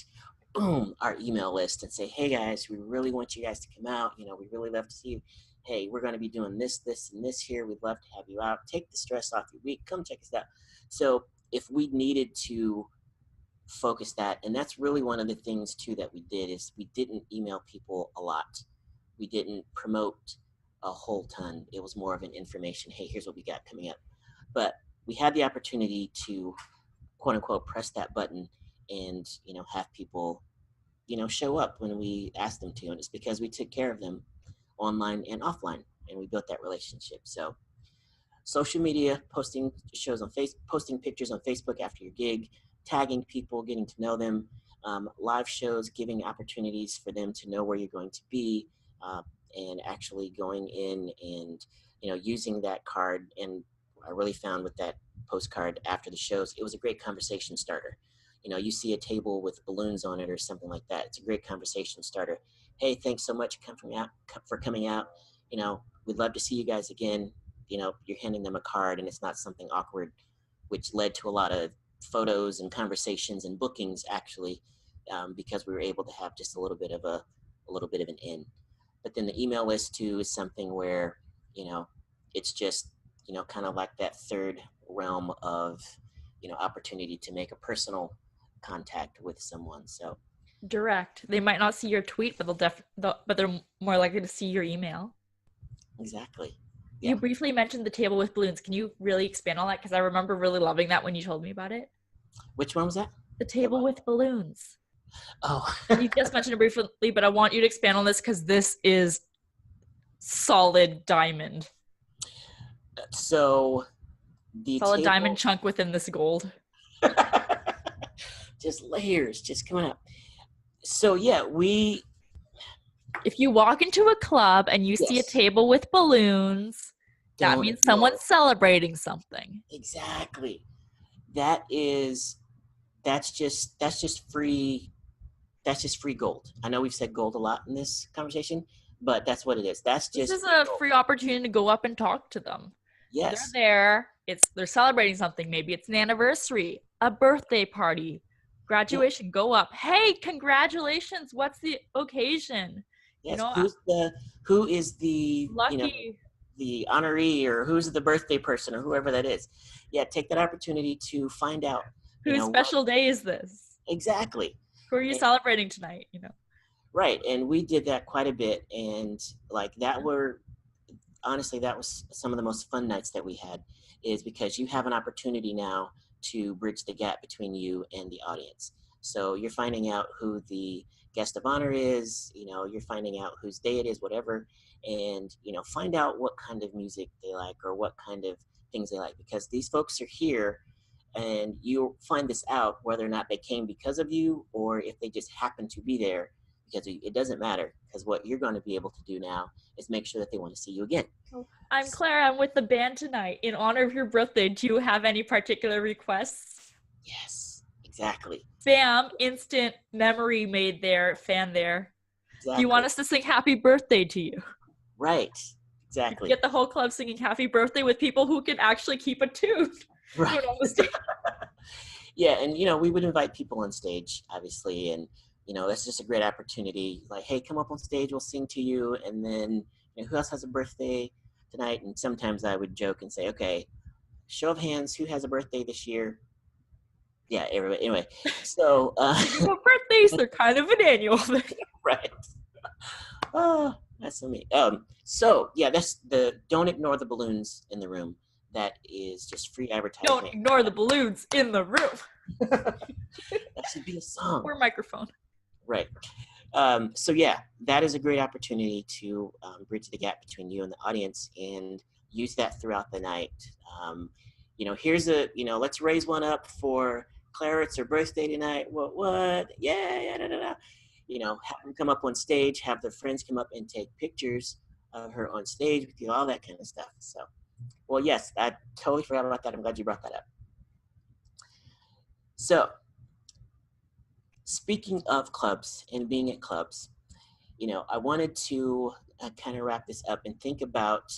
boom, our email list and say, hey guys, we really want you guys to come out. We really love to see you. Hey, we're going to be doing this, this, and this here. We'd love to have you out. Take the stress off your week. Come check us out. So if we needed to focus that, and that's really one of the things too that we did, is we didn't email people a lot. We didn't promote a whole ton. It was more of an information, hey, here's what we got coming up. But we had the opportunity to quote unquote press that button and have people show up when we asked them to, and it's because we took care of them online and offline, and we built that relationship. So social media, posting shows on Facebook, posting pictures on Facebook after your gig, tagging people, getting to know them, live shows, giving opportunities for them to know where you're going to be, and actually going in and using that card. And I really found with that postcard after the shows, it was a great conversation starter. You see a table with balloons on it or something like that. It's a great conversation starter. Hey, thanks so much for coming out. We'd love to see you guys again. You're handing them a card and it's not something awkward, which led to a lot of photos and conversations and bookings actually, because we were able to have just a little bit of an in. But then the email list too is something where it's just kind of like that third realm of opportunity to make a personal contact with someone. So Direct. They might not see your tweet, but but they're more likely to see your email. exactly. You Yeah. briefly mentioned the table with balloons. Can you really expand on that? Because I remember really loving that when you told me about it. Which one was that? The table with balloons. Oh. You just mentioned it briefly, but I want you to expand on this because this is solid diamond. So the Solid diamond table, chunk within this gold. just layers just coming up. So yeah, If you walk into a club and you see a yes, table with balloons, that don't means someone's ignore. celebrating something. Exactly. That is that's just free, that's just free gold. I know we've said gold a lot in this conversation, but that's what it is. That's This just is free a gold. free opportunity to go up and talk to them. They're Yes. there. They're celebrating something. Maybe it's an anniversary, a birthday party, Yeah. graduation. Go up. Hey, congratulations. What's the occasion? You Yes. know, Who is the lucky. the honoree, or who's the birthday person, or whoever that is. Yeah, take that opportunity to find out, Whose what special day is this? exactly. Who are you celebrating tonight? You know. Right, and we did that quite a bit, and like that were honestly that was some of the most fun nights that we had, is because you have an opportunity now to bridge the gap between you and the audience. So you're finding out who the guest of honor is, you're finding out whose day it is, whatever, and find out what kind of music they like or what kind of things they like, because these folks are here and you'll find this out whether or not they came because of you or if they just happen to be there because it doesn't matter, because what you're going to be able to do now is make sure that they want to see you again. I'm Clara. I'm with the band tonight. In honor of your birthday, do you have any particular requests? Yes, exactly. Bam, instant memory made there, fan there. Exactly. Do you want us to sing happy birthday to you? Right, exactly. Get the whole club singing happy birthday with people who can actually keep a tune. Right. Yeah, and we would invite people on stage, obviously, and that's just a great opportunity. Like, hey, come up on stage, we'll sing to you, and then who else has a birthday tonight? And sometimes I would joke and say, okay, show of hands, who has a birthday this year? Yeah, everybody. Anyway, so well, birthdays are kind of an annual thing. Right. Oh, that's so me. So yeah, that's the don't ignore the balloons in the room. That is just free advertising. Don't ignore the balloons in the room. That should be a song. Or microphone. Right. So yeah, that is a great opportunity to bridge the gap between you and the audience, and use that throughout the night. Here's let's raise one up for Clara. It's her birthday tonight. What? Yeah, da, da, da. Have them come up on stage, have their friends come up and take pictures of her on stage with you, all that kind of stuff. So, well, yes, I totally forgot about that. I'm glad you brought that up. So, speaking of clubs and being at clubs, I wanted to kind of wrap this up and think about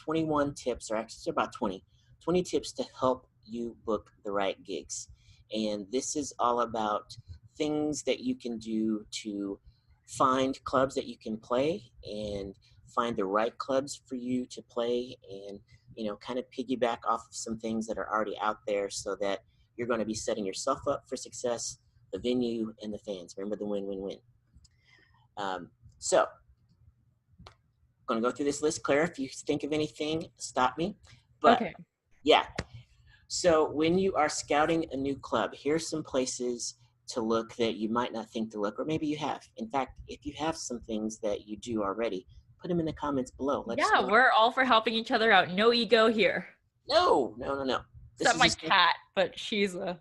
21 tips, or actually about 20 tips to help you book the right gigs. And this is all about things that you can do to find clubs that you can play and find the right clubs for you to play, and kind of piggyback off of some things that are already out there, so that you're going to be setting yourself up for success, the venue, and the fans. Remember the win-win-win. So I'm going to go through this list. Clara, if you think of anything, stop me. But okay. Yeah. So when you are scouting a new club, here's some places to look that you might not think to look, or maybe you have. In fact, if you have some things that you do already, put them in the comments below. Let us know. We're all for helping each other out. No ego here. No. Except my cat, but she's a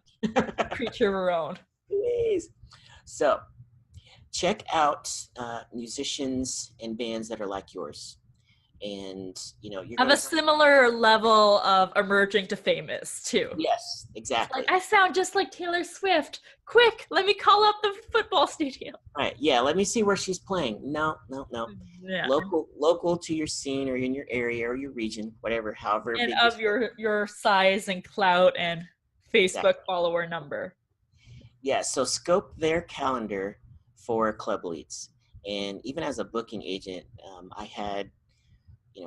creature of her own. Please. So check out musicians and bands that are like yours. And you're have a similar level of emerging to famous too. Yes, exactly. Like, I sound just like Taylor Swift. Quick, let me call up the football stadium. Right. Yeah. Let me see where she's playing. No. Yeah. Local to your scene or in your area or your region, whatever, however. And of your size and clout and Facebook follower number. Yeah. So scope their calendar for club leads. And even as a booking agent, I had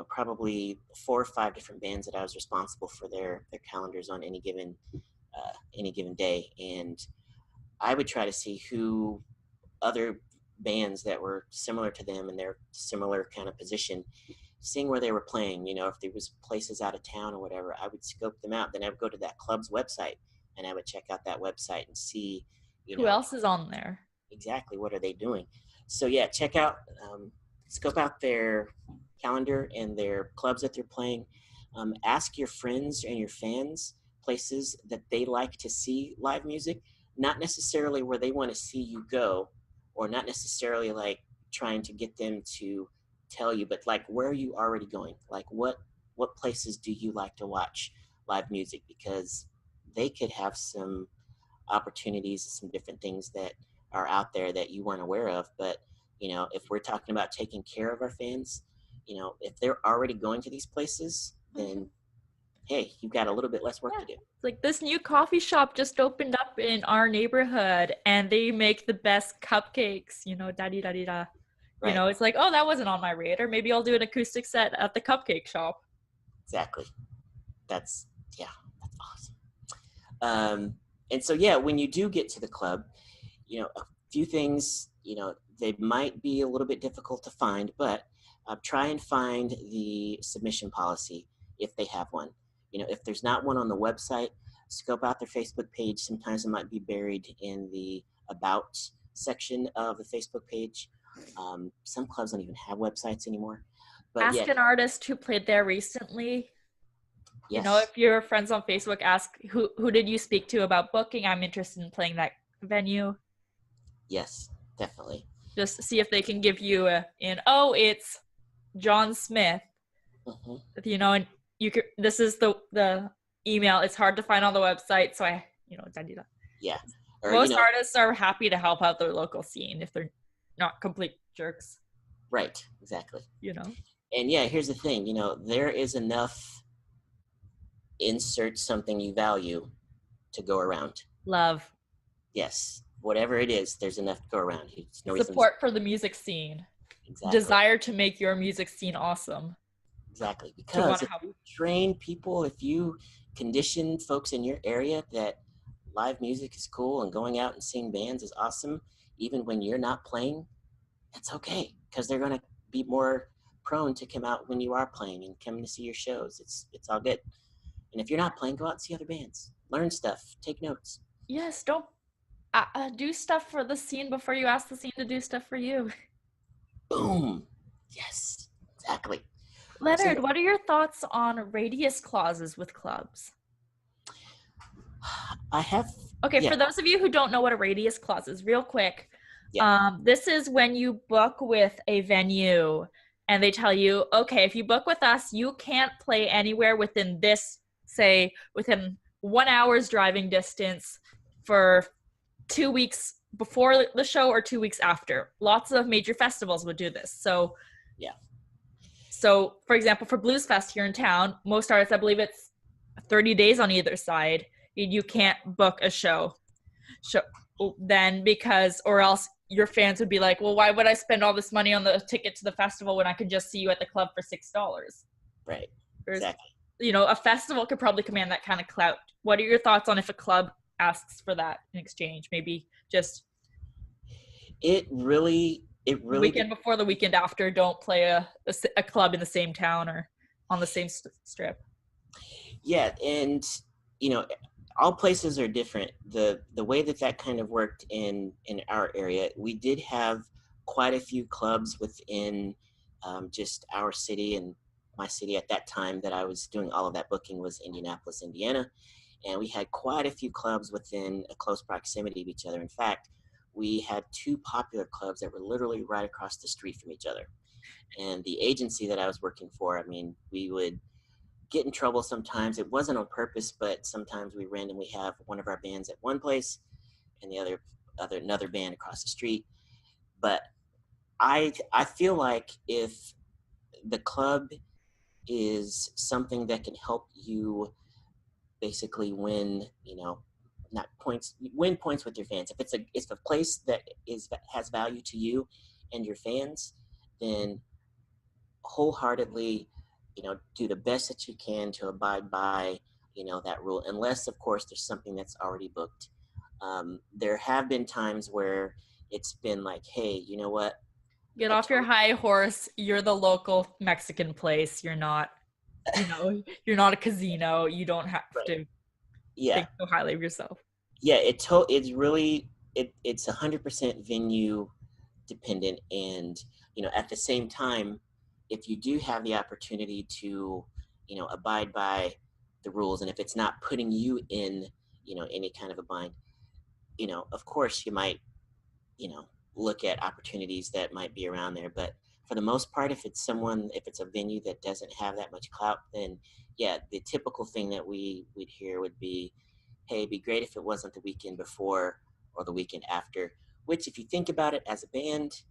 probably 4 or 5 different bands that I was responsible for their calendars on any given day, and I would try to see who other bands that were similar to them in their similar kind of position, seeing where they were playing. If there was places out of town or whatever, I would scope them out. Then I would go to that club's website and I would check out that website and see who else is on there. Exactly, what are they doing? So yeah, check out, scope out their calendar and their clubs that they're playing. Ask your friends and your fans places that they like to see live music, not necessarily where they want to see you go, or not necessarily like trying to get them to tell you, but like where are you already going? Like what places do you like to watch live music? Because they could have some opportunities, some different things that are out there that you weren't aware of. But if we're talking about taking care of our fans, if they're already going to these places, then hey, you've got a little bit less work to do. Like this new coffee shop just opened up in our neighborhood, and they make the best cupcakes, da-di-da-di-da. Right. It's like, oh, that wasn't on my radar. Maybe I'll do an acoustic set at the cupcake shop. Exactly. That's awesome. And so, yeah, when you do get to the club, a few things, they might be a little bit difficult to find, but try and find the submission policy if they have one. If there's not one on the website, scope out their Facebook page. Sometimes it might be buried in the About section of the Facebook page. Some clubs don't even have websites anymore. But Ask an artist who played there recently. Yes. If you're friends on Facebook, ask who did you speak to about booking? I'm interested in playing that venue. Yes, definitely. Just see if they can give you it's John Smith. Mm-hmm. And this is the email. It's hard to find on the website, so I do that. Yeah. Or, most artists are happy to help out their local scene if they're not complete jerks. Right, exactly. And here's the thing, there is enough insert something you value to go around. Love. Yes. Whatever it is, there's enough to go around. No support for the music scene. Exactly. Desire to make your music scene awesome. Exactly. Because if you train people, if you condition folks in your area that live music is cool and going out and seeing bands is awesome, even when you're not playing, that's okay, because they're going to be more prone to come out when you are playing and come to see your shows. It's all good. And if you're not playing, go out and see other bands. Learn stuff. Take notes. Yes, don't do stuff for the scene before you ask the scene to do stuff for you. Boom. Yes, exactly. Leonard, what are your thoughts on radius clauses with clubs? For those of you who don't know what a radius clause is, real quick, this is when you book with a venue and they tell you, okay, if you book with us, you can't play anywhere within this, say, within 1 hour's driving distance for 2 weeks before the show or 2 weeks after. Lots of major festivals would do this. So, So, for example, for Blues Fest here in town, most artists, I believe it's 30 days on either side. You can't book a show then or else your fans would be like, well, why would I spend all this money on the ticket to the festival when I could just see you at the club for $6? Right. Exactly. A festival could probably command that kind of clout. What are your thoughts on if a club asks for that in exchange? Maybe just it really weekend before the weekend after, don't play a club in the same town or on the same strip. Yeah, and all places are different. The way that kind of worked in our area, we did have quite a few clubs within just our city, and my city at that time that I was doing all of that booking was Indianapolis, Indiana, and we had quite a few clubs within a close proximity of each other. In fact, we had 2 popular clubs that were literally right across the street from each other. And the agency that I was working for, we would get in trouble sometimes. It wasn't on purpose, but sometimes we randomly have one of our bands at one place and the another band across the street. But I feel like if the club is something that can help you basically win, win points with your fans. If it's a place that has value to you and your fans, then wholeheartedly, do the best that you can to abide by, that rule, unless of course there's something that's already booked. There have been times where it's been like, hey, you know what? Get off your high horse. You're the local Mexican place. You're not, you're not a casino. You don't have to think so highly of yourself. Yeah, it's really, it's 100% venue dependent. And, at the same time, if you do have the opportunity to, abide by the rules, and if it's not putting you in, any kind of a bind, of course you might, look at opportunities that might be around there. But for the most part, if it's a venue that doesn't have that much clout, then yeah, the typical thing that we'd hear would be, hey, it'd be great if it wasn't the weekend before or the weekend after, which if you think about it as a band,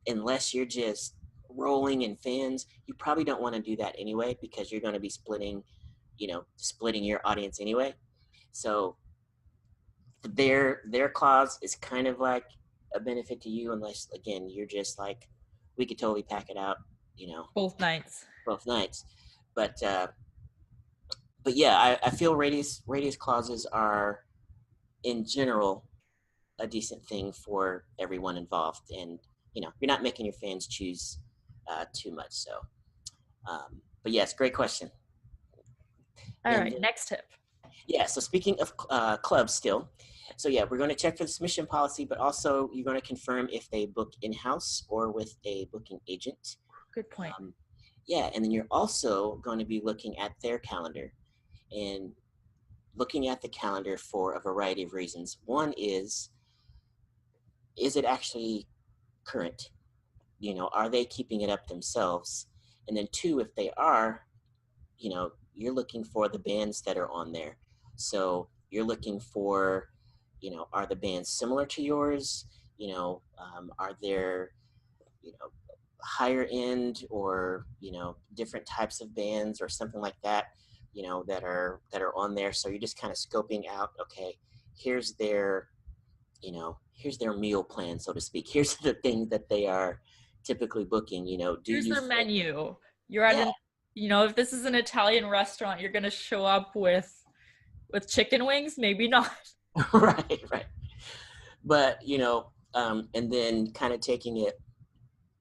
unless you're just rolling in fans, you probably don't want to do that anyway, because you're going to be splitting your audience anyway. So their clause is kind of like a benefit to you, unless again you're just like, we could totally pack it out, both nights. But yeah, I feel radius clauses are in general a decent thing for everyone involved, and you're not making your fans choose too much. So, but yes, great question. All And right, next tip. yeah, so speaking of clubs still, so yeah, we're going to check for the submission policy, but also you're going to confirm if they book in-house or with a booking agent. Good point. Yeah, and then you're also going to be looking at their calendar and looking at the calendar for a variety of reasons. One is it actually current? Are they keeping it up themselves? And then two, if they are, you're looking for the bands that are on there. So you're looking for, are the bands similar to yours? Are there, higher end or, different types of bands or something like that, that are on there. So you're just kind of scoping out, okay, here's their, here's their meal plan, so to speak. Here's the things that they are typically booking, Here's their menu. You're at yeah. if this is an Italian restaurant, you're gonna show up with chicken wings, maybe not. Right. But, and then kind of taking it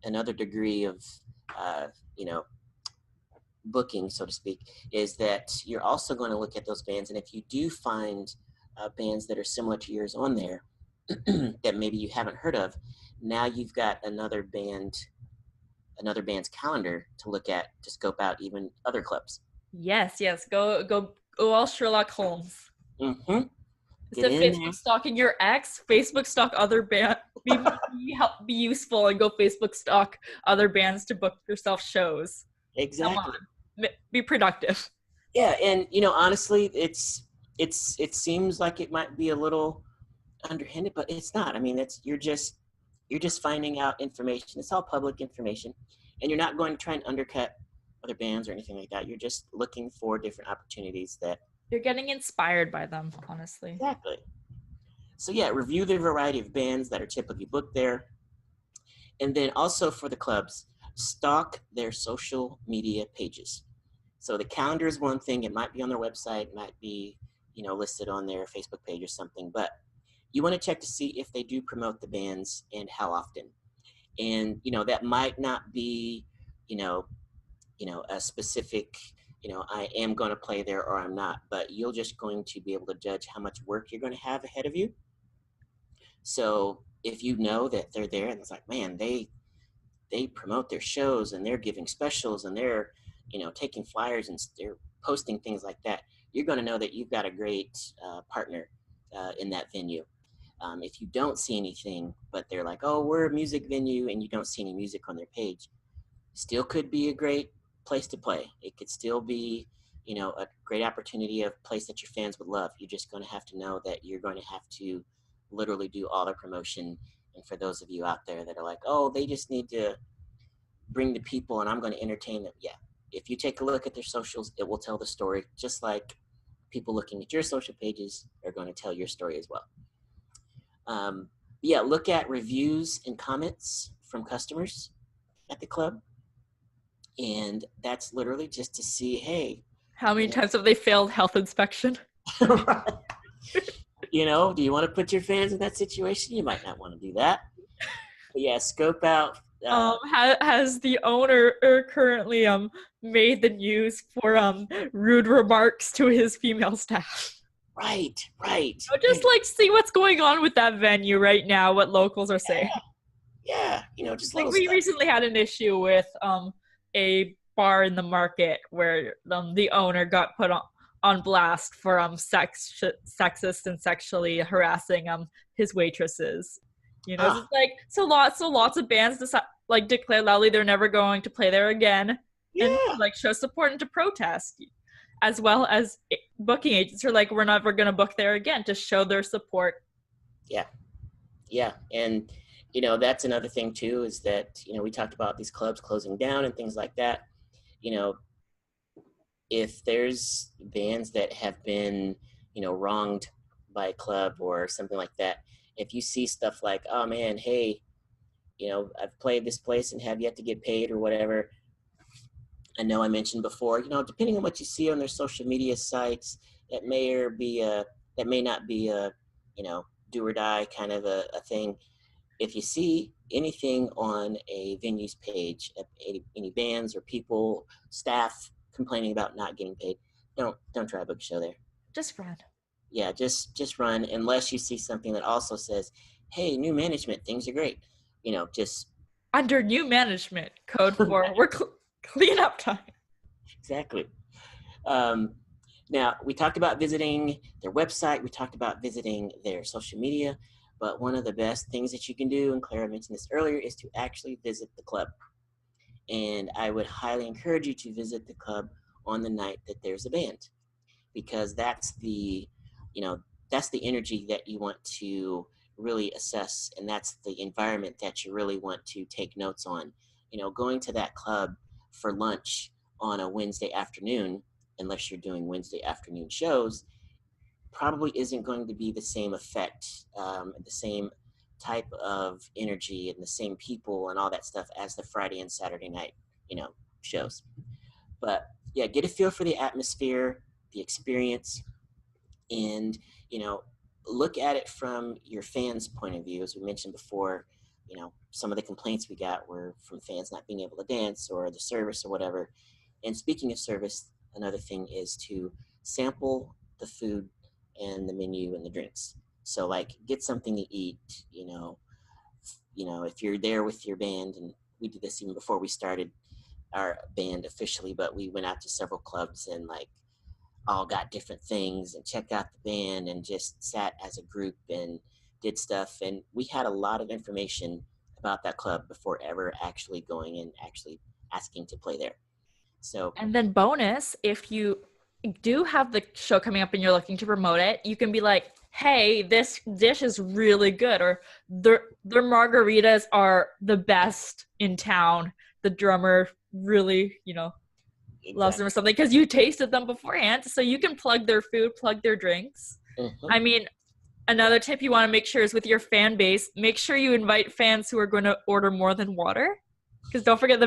another degree of, you know, booking, so to speak, is that you're also going to look at those bands. And if you do find bands that are similar to yours on there that maybe you haven't heard of, now you've got another band's calendar to look at to scope out even other clubs. Yes. Go all Sherlock Holmes. Mm-hmm. Instead of Facebook stalking your ex, Facebook stalk other bands. Be useful and go Facebook stalk other bands to book yourself shows. Exactly. Come on. Be productive. Yeah, and honestly, it seems like it might be a little underhanded, but it's not. I mean, you're just finding out information. It's all public information, and you're not going to try and undercut other bands or anything like that. You're just looking for different opportunities that you're getting inspired by them, honestly. Exactly. So yeah, review the variety of bands that are typically booked there, and then also for the clubs, stalk their social media pages. So the calendar is one thing. It might be on their website, might be, listed on their Facebook page or something, but you want to check to see if they do promote the bands and how often. And, that might not be, a specific, I am going to play there or I'm not, but you're just going to be able to judge how much work you're going to have ahead of you. So if you know that they're there and it's like, man, they promote their shows and they're giving specials and they're, taking flyers and they're posting things like that, you're going to know that you've got a great partner in that venue. If you don't see anything, but they're like, oh, we're a music venue, and you don't see any music on their page, still could be a great place to play. It could still be, a great opportunity of place that your fans would love. You're just going to have to know that you're going to have to literally do all the promotion. And for those of you out there that are like, oh, they just need to bring the people and I'm going to entertain them. Yeah. If you take a look at their socials, it will tell the story, just like people looking at your social pages are going to tell your story as well. Yeah, look at reviews and comments from customers at the club. And that's literally just to see, hey, how many times have they failed health inspection? Right. Do you want to put your fans in that situation? You might not want to do that. But yeah, scope out. Has the owner currently made the news for rude remarks to his female staff? Right. Just see what's going on with that venue right now, what locals are saying. Yeah, just like we recently had an issue with a bar in the market where the owner got put on blast for sexist and sexually harassing his waitresses. It's like so lots of bands declare loudly they're never going to play there again, and show support and to protest, as well as booking agents are like, we're never going to book there again, to show their support. Yeah, and that's another thing too, is that we talked about these clubs closing down and things like that. If there's bands that have been wronged by a club or something like that, if you see stuff like, oh man, hey, I've played this place and have yet to get paid or whatever. I know I mentioned before, depending on what you see on their social media sites, that may not be a do or die kind of a thing. If you see anything on a venue's page, any bands or people, staff complaining about not getting paid, don't try to book a show there. Just run. Yeah, just run unless you see something that also says, "Hey, new management, things are great." Just Under new management, code for we're clean up time. exactly. Now, we talked about visiting their website. We talked about visiting their social media. But one of the best things that you can do, and Clara mentioned this earlier, is to actually visit the club. And I would highly encourage you to visit the club on the night that there's a band, because that's the, that's the energy that you want to really assess, and that's the environment that you really want to take notes on. Going to that club for lunch on a Wednesday afternoon, unless you're doing Wednesday afternoon shows, probably isn't going to be the same effect, the same type of energy and the same people and all that stuff as the Friday and Saturday night, shows. But yeah, get a feel for the atmosphere, the experience, and, look at it from your fans' point of view. As we mentioned before, some of the complaints we got were from fans not being able to dance or the service or whatever. And speaking of service, another thing is to sample the food and the menu and the drinks. So like get something to eat, if you're there with your band, and we did this even before we started our band officially, but we went out to several clubs and like all got different things and checked out the band and just sat as a group and did stuff. And we had a lot of information about that club before ever actually going and actually asking to play there. So, and then bonus, if you do have the show coming up and you're looking to promote it, you can be like, hey, this dish is really good, or their margaritas are the best in town. The drummer really, loves them or something, because you tasted them beforehand, so you can plug their food, plug their drinks. Mm-hmm. I mean, another tip you want to make sure is with your fan base, make sure you invite fans who are going to order more than water, because don't forget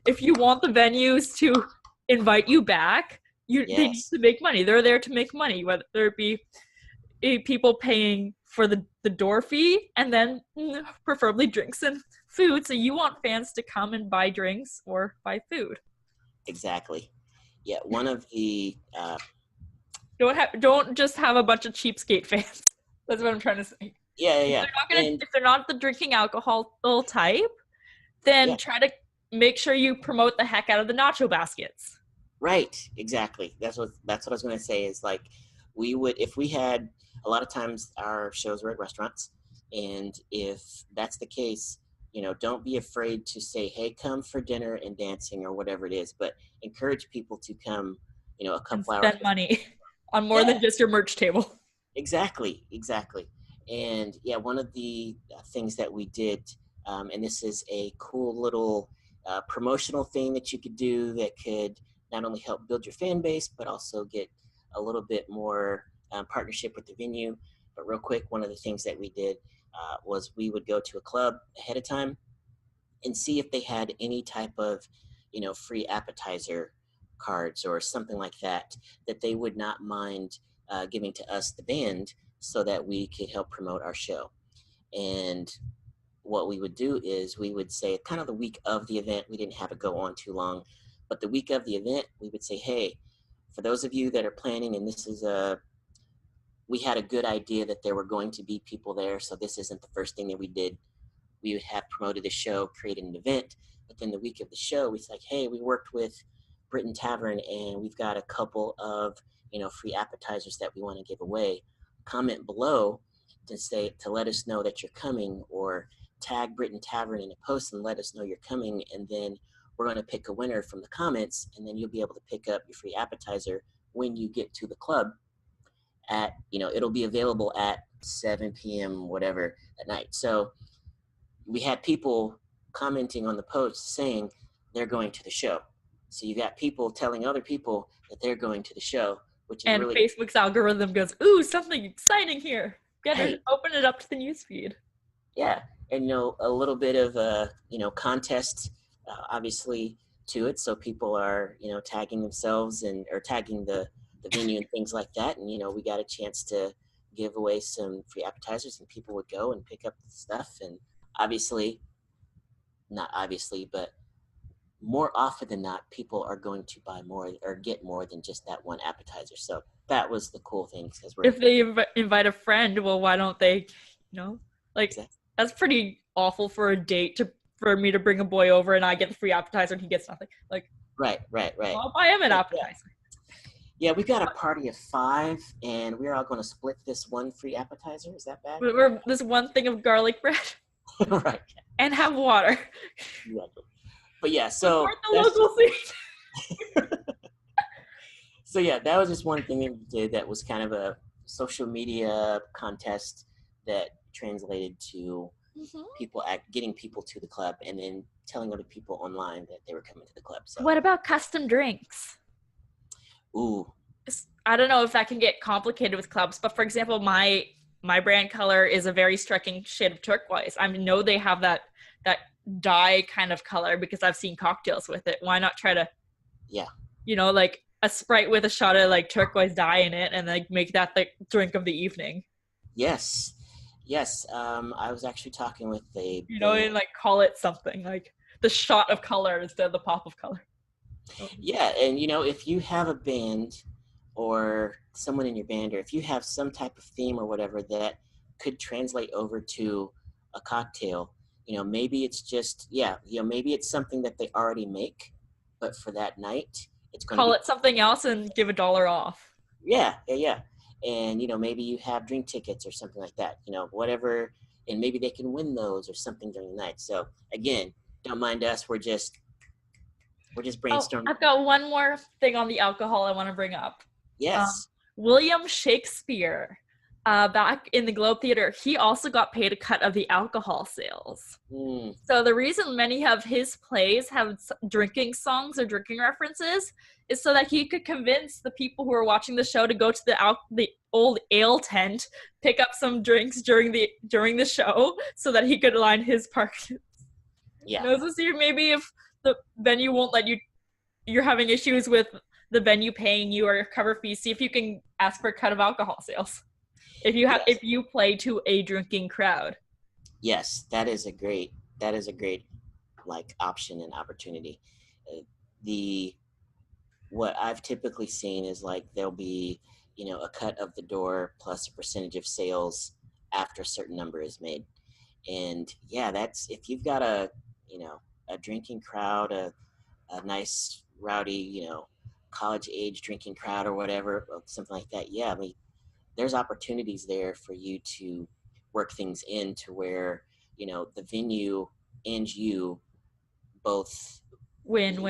if you want the venues to invite you back, they need to make money. They're there to make money, whether it be people paying for the door fee and then preferably drinks and food. So you want fans to come and buy drinks or buy food. Exactly. Yeah, one of the don't just have a bunch of cheapskate fans. That's what I'm trying to say. Yeah. If they're not the drinking alcohol type, then try to make sure you promote the heck out of the nacho baskets. Right, exactly. That's what I was going to say. Is like if we had, a lot of times our shows were at restaurants, and if that's the case, don't be afraid to say, hey, come for dinner and dancing or whatever it is, but encourage people to come, a couple hours. Spend money on more than just your merch table. Exactly. And yeah, one of the things that we did, and this is a cool little promotional thing that you could do that could not only help build your fan base, but also get a little bit more partnership with the venue. But real quick, one of the things that we did was we would go to a club ahead of time and see if they had any type of, free appetizer cards or something like that they would not mind giving to us, the band, so that we could help promote our show. And what we would do is we would say, kind of the week of the event, we didn't have it go on too long, but the week of the event, we would say, hey, for those of you that are planning, and we had a good idea that there were going to be people there, so this isn't the first thing that we did. We would have promoted the show, created an event, but then the week of the show, we was like, hey, we worked with Britain Tavern, and we've got a couple of, free appetizers that we want to give away. Comment below to let us know that you're coming, or tag Britain Tavern in a post and let us know you're coming, and then we're going to pick a winner from the comments, and then you'll be able to pick up your free appetizer when you get to the club at, it'll be available at 7 p.m. whatever at night. So we had people commenting on the post saying they're going to the show. So you got people telling other people that they're going to the show, which is and really... Facebook's algorithm goes, ooh, something exciting here. Open it up to the newsfeed. Yeah, and a little bit of contest, obviously, to it. So people are tagging themselves or tagging the venue and things like that. And we got a chance to give away some free appetizers, and people would go and pick up the stuff. And obviously, not obviously, but more often than not, people are going to buy more or get more than just that one appetizer. So that was the cool thing, because we're If they invite a friend, well, why don't they, like, exactly. that's pretty awful for a date for me to bring a boy over and I get the free appetizer and he gets nothing. Like, Right. well, I'll buy him an But yeah, appetizer. yeah, we got a party of 5, and we're all going to split this one free appetizer. Is that bad? We're this one thing of garlic bread Right. and have water. Exactly. But yeah, Support the local scene. so yeah, that was just one thing that we did that was kind of a social media contest that translated to getting people to the club, and then telling other people online that they were coming to the club. So What about custom drinks? ooh, I don't know if that can get complicated with clubs, but for example, my brand color is a very striking shade of turquoise. I know they have that dye kind of color because I've seen cocktails with it. Why not try to, yeah, like a Sprite with a shot of like turquoise dye in it and like make that the drink of the evening? yes. I was actually talking with And like call it something like the shot of color instead of the pop of color. yeah, and if you have a band or someone in your band, or if you have some type of theme or whatever that could translate over to a cocktail, maybe it's just, maybe it's something that they already make, but for that night, it's going to Call be, it something else and give $1 off. yeah. And, maybe you have drink tickets or something like that, whatever, and maybe they can win those or something during the night. So again, don't mind us. We're just brainstorming. I've got one more thing on the alcohol I want to bring up. Yes. William Shakespeare, back in the Globe Theater, he also got paid a cut of the alcohol sales. So the reason many of his plays have drinking songs or drinking references is so that he could convince the people who are watching the show to go to the old ale tent, pick up some drinks during the show, so that he could line his park. Yeah. So see, maybe if the venue won't let you're having issues with the venue paying you or your cover fees, see if you can ask for a cut of alcohol sales. If you play to a drinking crowd. Yes, that is a great like option and opportunity. What I've typically seen is like there'll be, a cut of the door plus a percentage of sales after a certain number is made. And yeah, that's, if you've got a drinking crowd, a nice rowdy, college age drinking crowd or whatever, something like that. Yeah, I mean, there's opportunities there for you to work things into where, the venue and you both win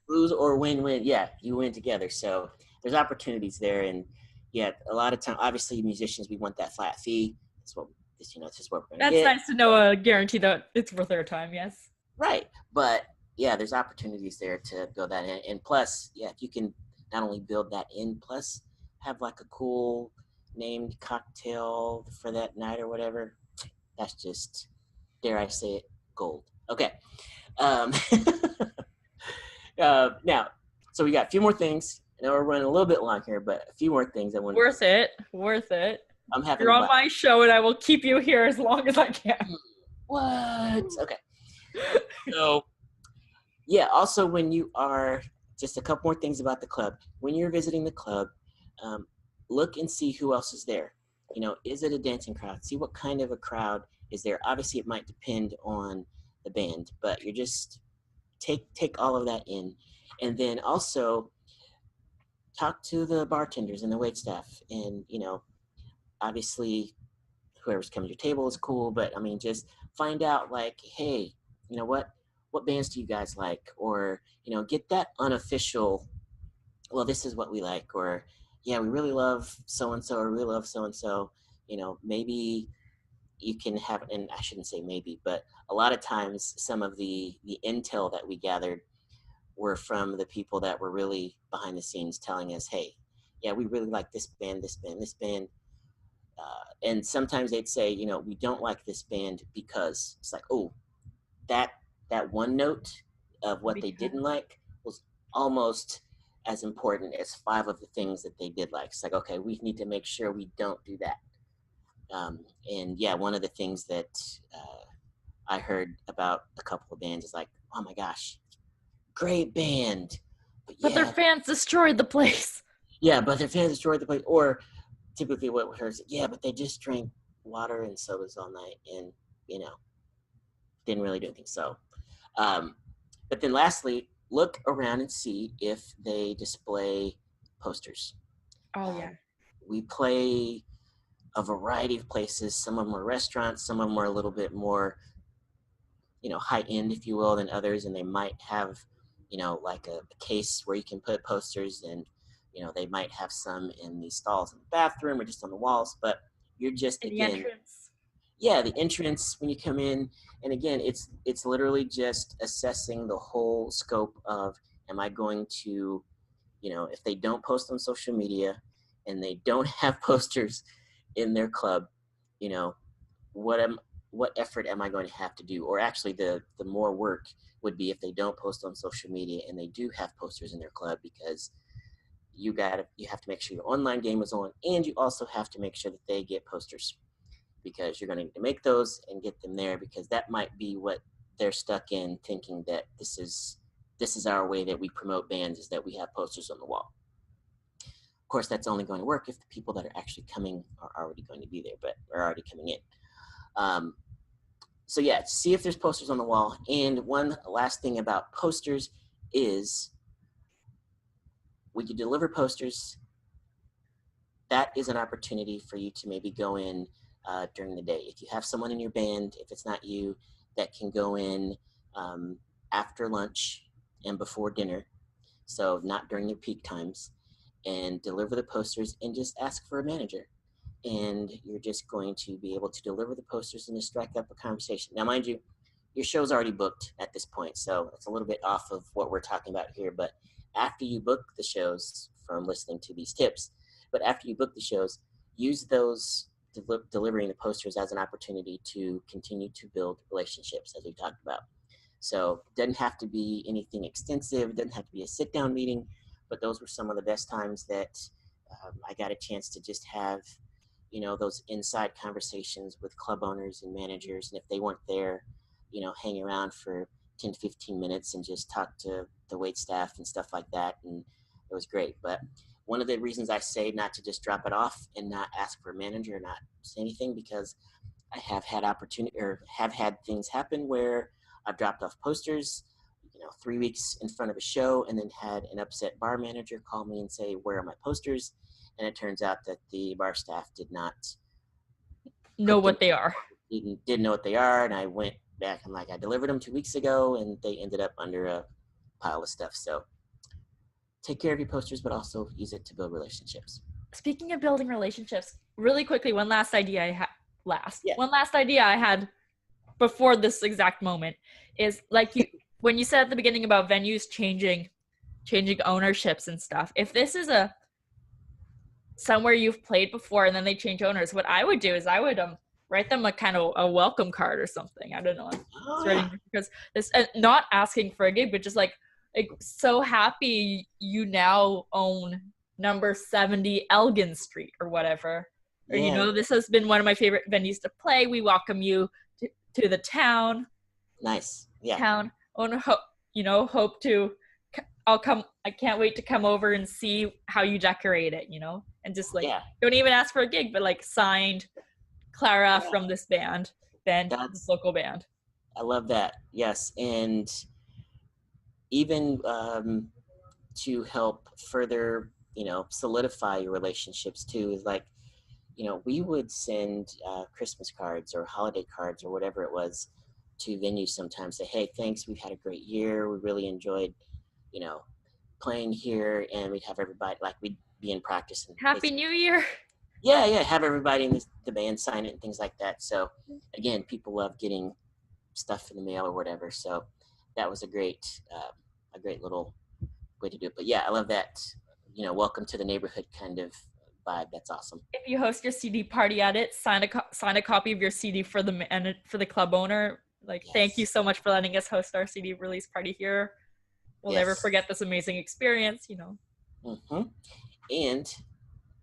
lose or win. Yeah, you win together. So there's opportunities there. And yeah, a lot of time, obviously musicians, we want that flat fee. It's just what we're going to get. That's nice to know, a guarantee that it's worth our time. Yes. Right. But yeah, there's opportunities there to build that in. And plus, yeah, if you can not only build that in, plus have like a cool named cocktail for that night or whatever, that's just, dare I say it, gold. Okay. Now, so we got a few more things. I know we're running a little bit long here, but a few more things I want. Worth it. I'm having. You're on my show, and I will keep you here as long as I can. What? Okay. So, yeah. Also, when you are, just a couple more things about the club. When you're visiting the club, look and see who else is there. Is it a dancing crowd? See what kind of a crowd is there. Obviously, it might depend on the band, but you're just take all of that in, and then also talk to the bartenders and the wait staff, and obviously whoever's coming to your table is cool, but I mean, just find out like, hey, what bands do you guys like, or get that unofficial, well, this is what we like, or yeah, we really love so and so, or we love so and so. Maybe you can have, and I shouldn't say maybe, but a lot of times some of the intel that we gathered were from the people that were really behind the scenes telling us, hey, yeah, we really like this band. And sometimes they'd say, we don't like this band because it's like, oh, that one note of what they didn't like was almost as important as 5 of the things that they did like. It's like, okay, we need to make sure we don't do that. And yeah, one of the things that I heard about a couple of bands is like, oh my gosh, great band, but But their yeah, fans destroyed the place. yeah, but their fans destroyed the place. Or typically what we heard is, yeah, but they just drank water and sodas all night and, you know, didn't really do anything. So, um, but then lastly, look around and see if they display posters. Oh yeah. We play a variety of places. Some of them are restaurants, some of them are a little bit more, you know, high end, if you will, than others, and they might have, you know, like a case where you can put posters, and you know, they might have some in the stalls in the bathroom or just on the walls. But you're just, In the again, entrance. yeah, the entrance when you come in, and again, it's literally just assessing the whole scope of, am I going to, you know, if they don't post on social media and they don't have posters in their club, you know, what am what effort am I going to have to do? Or actually, the more work would be if they don't post on social media and they do have posters in their club, because you have to make sure your online game is on, and you also have to make sure that they get posters, because you're going to need to make those and get them there, because that might be what they're stuck in, thinking that this is our way that we promote bands, is that we have posters on the wall. Of course, that's only going to work if the people that are actually coming are already going to be there, but are already coming in. So yeah, see if there's posters on the wall. And one last thing about posters is, when you deliver posters, that is an opportunity for you to maybe go in during the day. If you have someone in your band, if it's not you, that can go in after lunch and before dinner, so not during your peak times, and deliver the posters and just ask for a manager. And you're just going to be able to deliver the posters and just strike up a conversation. Now, mind you, your show's already booked at this point, so it's a little bit off of what we're talking about here. But after you book the shows from listening to these tips, but after you book the shows, use those delivering the posters as an opportunity to continue to build relationships, as we talked about. So it doesn't have to be anything extensive. It doesn't have to be a sit-down meeting, but those were some of the best times that I got a chance to just have, you know, those inside conversations with club owners and managers. And if they weren't there, you know, hang around for 10 to 15 minutes and just talk to the wait staff and stuff like that. And it was great. But one of the reasons I say not to just drop it off and not ask for a manager or not say anything, because I have had opportunity, or have had things happen where I've dropped off posters, you know, 3 weeks in front of a show, and then had an upset bar manager call me and say, "Where are my posters?" And it turns out that the bar staff did not Know put them, what they are. didn't know what they are. And I went back and like, I delivered them 2 weeks ago, and they ended up under a pile of stuff. So take care of your posters, but also use it to build relationships. Speaking of building relationships, really quickly, one last idea Yeah. I had before this exact moment is, like, you when you said at the beginning about venues changing ownerships and stuff. If this is a somewhere you've played before and then they change owners, what I would do is I would write them a kind of a welcome card or something. I don't know. Oh, yeah. Because this not asking for a gig, but just like so happy you now own number 70 Elgin Street or whatever. Or, you Yeah. know, this has been one of my favorite venues to play. We welcome you to the town. Nice. Yeah. Town. Hope to. I'll come. I can't wait to come over and see how you decorate it. You know, and just like, Yeah. don't even ask for a gig, but like, signed Clara Yeah. from this band, this local band. I love that. Yes. And even to help further, you know, solidify your relationships too, is like, you know, we would send Christmas cards or holiday cards or whatever it was to venues sometimes. Say, hey, thanks, we've had a great year. We really enjoyed, you know, playing here. And we'd have everybody, like, we'd be in practice. And Happy New Year. yeah, have everybody in the band sign it and things like that. So again, people love getting stuff in the mail or whatever. So that was a great little way to do it. But yeah, I love that, you know, welcome to the neighborhood kind of vibe. That's awesome. If you host your CD party at it, sign a copy of your CD for the club owner. Like, Yes. Thank you so much for letting us host our CD release party here. We'll never forget this amazing experience, you know. And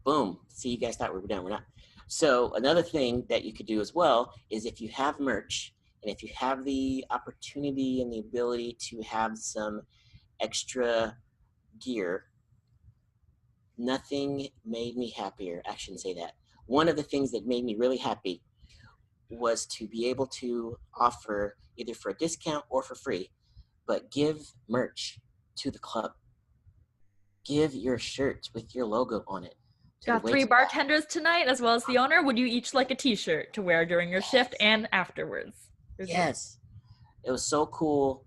boom, see, you guys thought we were done. We're not. So another thing that you could do as well is if you have merch and if you have the opportunity and the ability to have some extra gear, nothing made me happier. I shouldn't say that. One of the things that made me really happy was to be able to offer either for a discount or for free, but give merch to the club. Give your shirt with your logo on it to the Got 3 wait. bartenders tonight, as well as the owner. Would you each like a t-shirt to wear during your shift and afterwards? Yes. It was so cool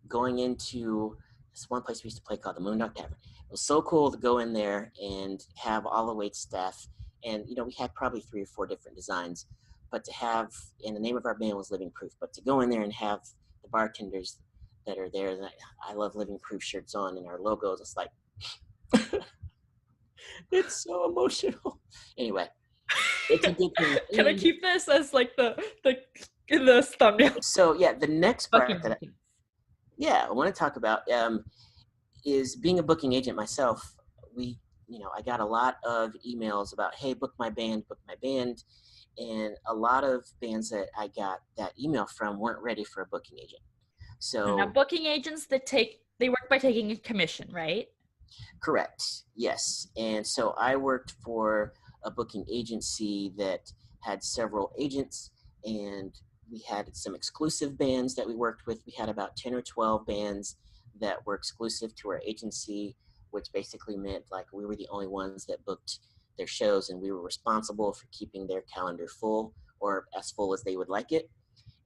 going into this one place we used to play called the Moondog Tavern. It was so cool to go in there and have all the wait staff. And, you know, we had probably 3 or 4 different designs, but to have, and the name of our band was Living Proof, but to go in there and have the bartenders that are there, that I love Living Proof shirts on and our logos, it's like, it's so emotional. Anyway, it's a good thing. Can I keep this as like the thumbnail? So yeah, the next part Booking that agents. I want to talk about is being a booking agent myself. I got a lot of emails about, hey, book my band, and a lot of bands that I got that email from weren't ready for a booking agent. So Now, booking agents they work by taking a commission, right? correct, yes. And so I worked for a booking agency that had several agents, and we had some exclusive bands that we worked with. We had about 10 or 12 bands that were exclusive to our agency, which basically meant like we were the only ones that booked their shows, and we were responsible for keeping their calendar full or as full as they would like it.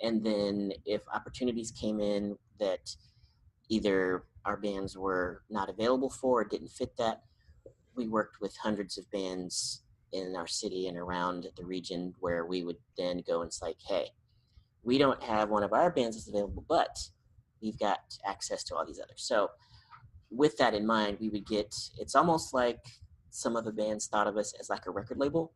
And then if opportunities came in that either our bands were not available for or didn't fit that, we worked with hundreds of bands in our city and around the region where we would then go and it's like, hey, we don't have one of our bands that's available, but we've got access to all these others. So with that in mind, we would get, it's almost like some of the bands thought of us as like a record label.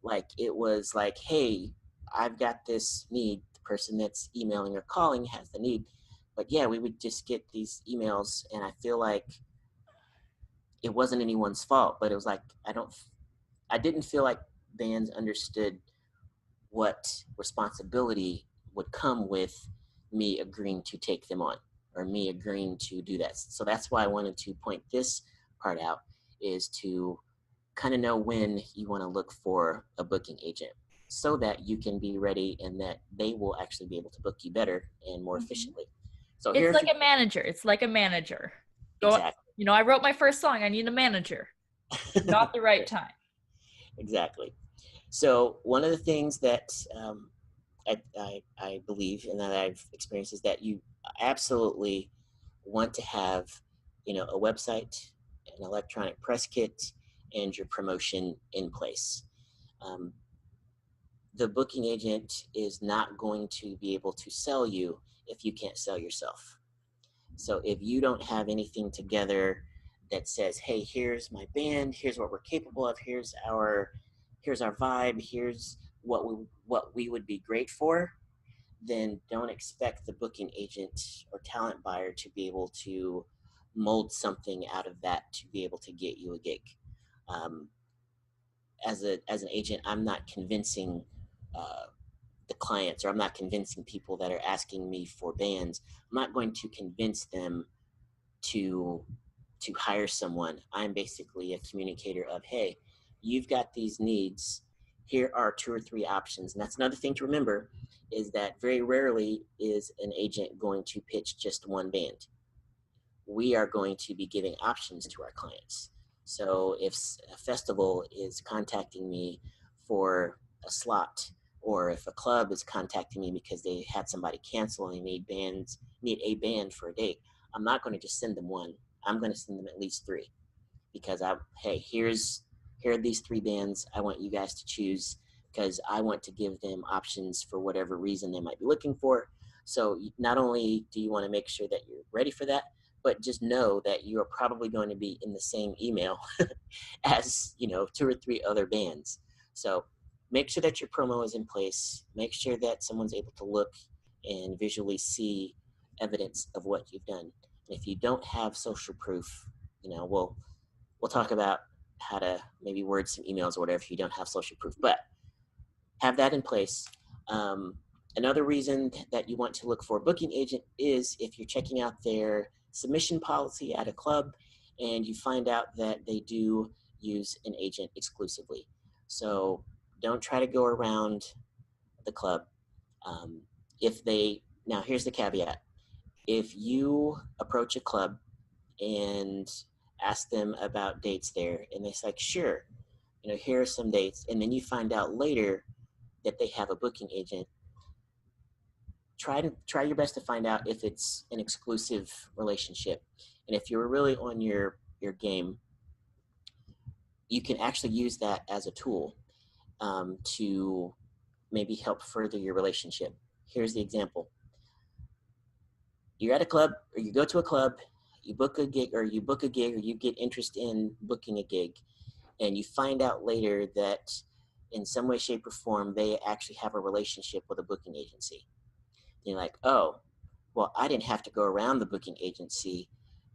Like it was like, hey, I've got this need. The person that's emailing or calling has the need. But yeah, we would just get these emails, and I feel like it wasn't anyone's fault, but it was like, I didn't feel like bands understood what responsibility would come with me agreeing to take them on or me agreeing to do that. So that's why I wanted to point this part out, is to kind of know when you want to look for a booking agent so that you can be ready and that they will actually be able to book you better and more efficiently. So It's like a manager. It's like a manager. Exactly. I wrote my first song. I need a manager. Not the right time. Exactly. So one of the things that I believe and that I've experienced is that you absolutely want to have, a website, an electronic press kit, and your promotion in place. Um, the booking agent is not going to be able to sell you if you can't sell yourself. So if you don't have anything together that says, hey, here's my band, here's what we're capable of, here's our vibe, here's what we would be great for, then don't expect the booking agent or talent buyer to be able to mold something out of that to be able to get you a gig. As an agent, I'm not convincing the clients, or I'm not convincing people that are asking me for bands. I'm not going to convince them to hire someone. I'm basically a communicator of, hey, you've got these needs. Here are 2 or 3 options. And that's another thing to remember, is that very rarely is an agent going to pitch just one band. We are going to be giving options to our clients. So if a festival is contacting me for a slot, or if a club is contacting me because they had somebody cancel and they need a band for a date, I'm not going to just send them one. I'm going to send them at least 3, because here are these 3 bands. I want you guys to choose, because I want to give them options for whatever reason they might be looking for. So not only do you want to make sure that you're ready for that, but just know that you are probably going to be in the same email as 2 or 3 other bands. So make sure that your promo is in place. Make sure that someone's able to look and visually see evidence of what you've done. And if you don't have social proof, we'll talk about how to maybe word some emails or whatever if you don't have social proof. But have that in place. Another reason that you want to look for a booking agent is if you're checking out their submission policy at a club and you find out that they do use an agent exclusively. So don't try to go around the club. If they, now here's the caveat. If you approach a club and ask them about dates there and they're like, sure, here are some dates, and then you find out later that they have a booking agent, try your best to find out if it's an exclusive relationship. And if you're really on your game, you can actually use that as a tool to maybe help further your relationship. Here's the example. You're at a club, or you go to a club, you book a gig, or you get interest in booking a gig, and you find out later that in some way, shape, or form, they actually have a relationship with a booking agency. And you're like, oh, well, I didn't have to go around the booking agency.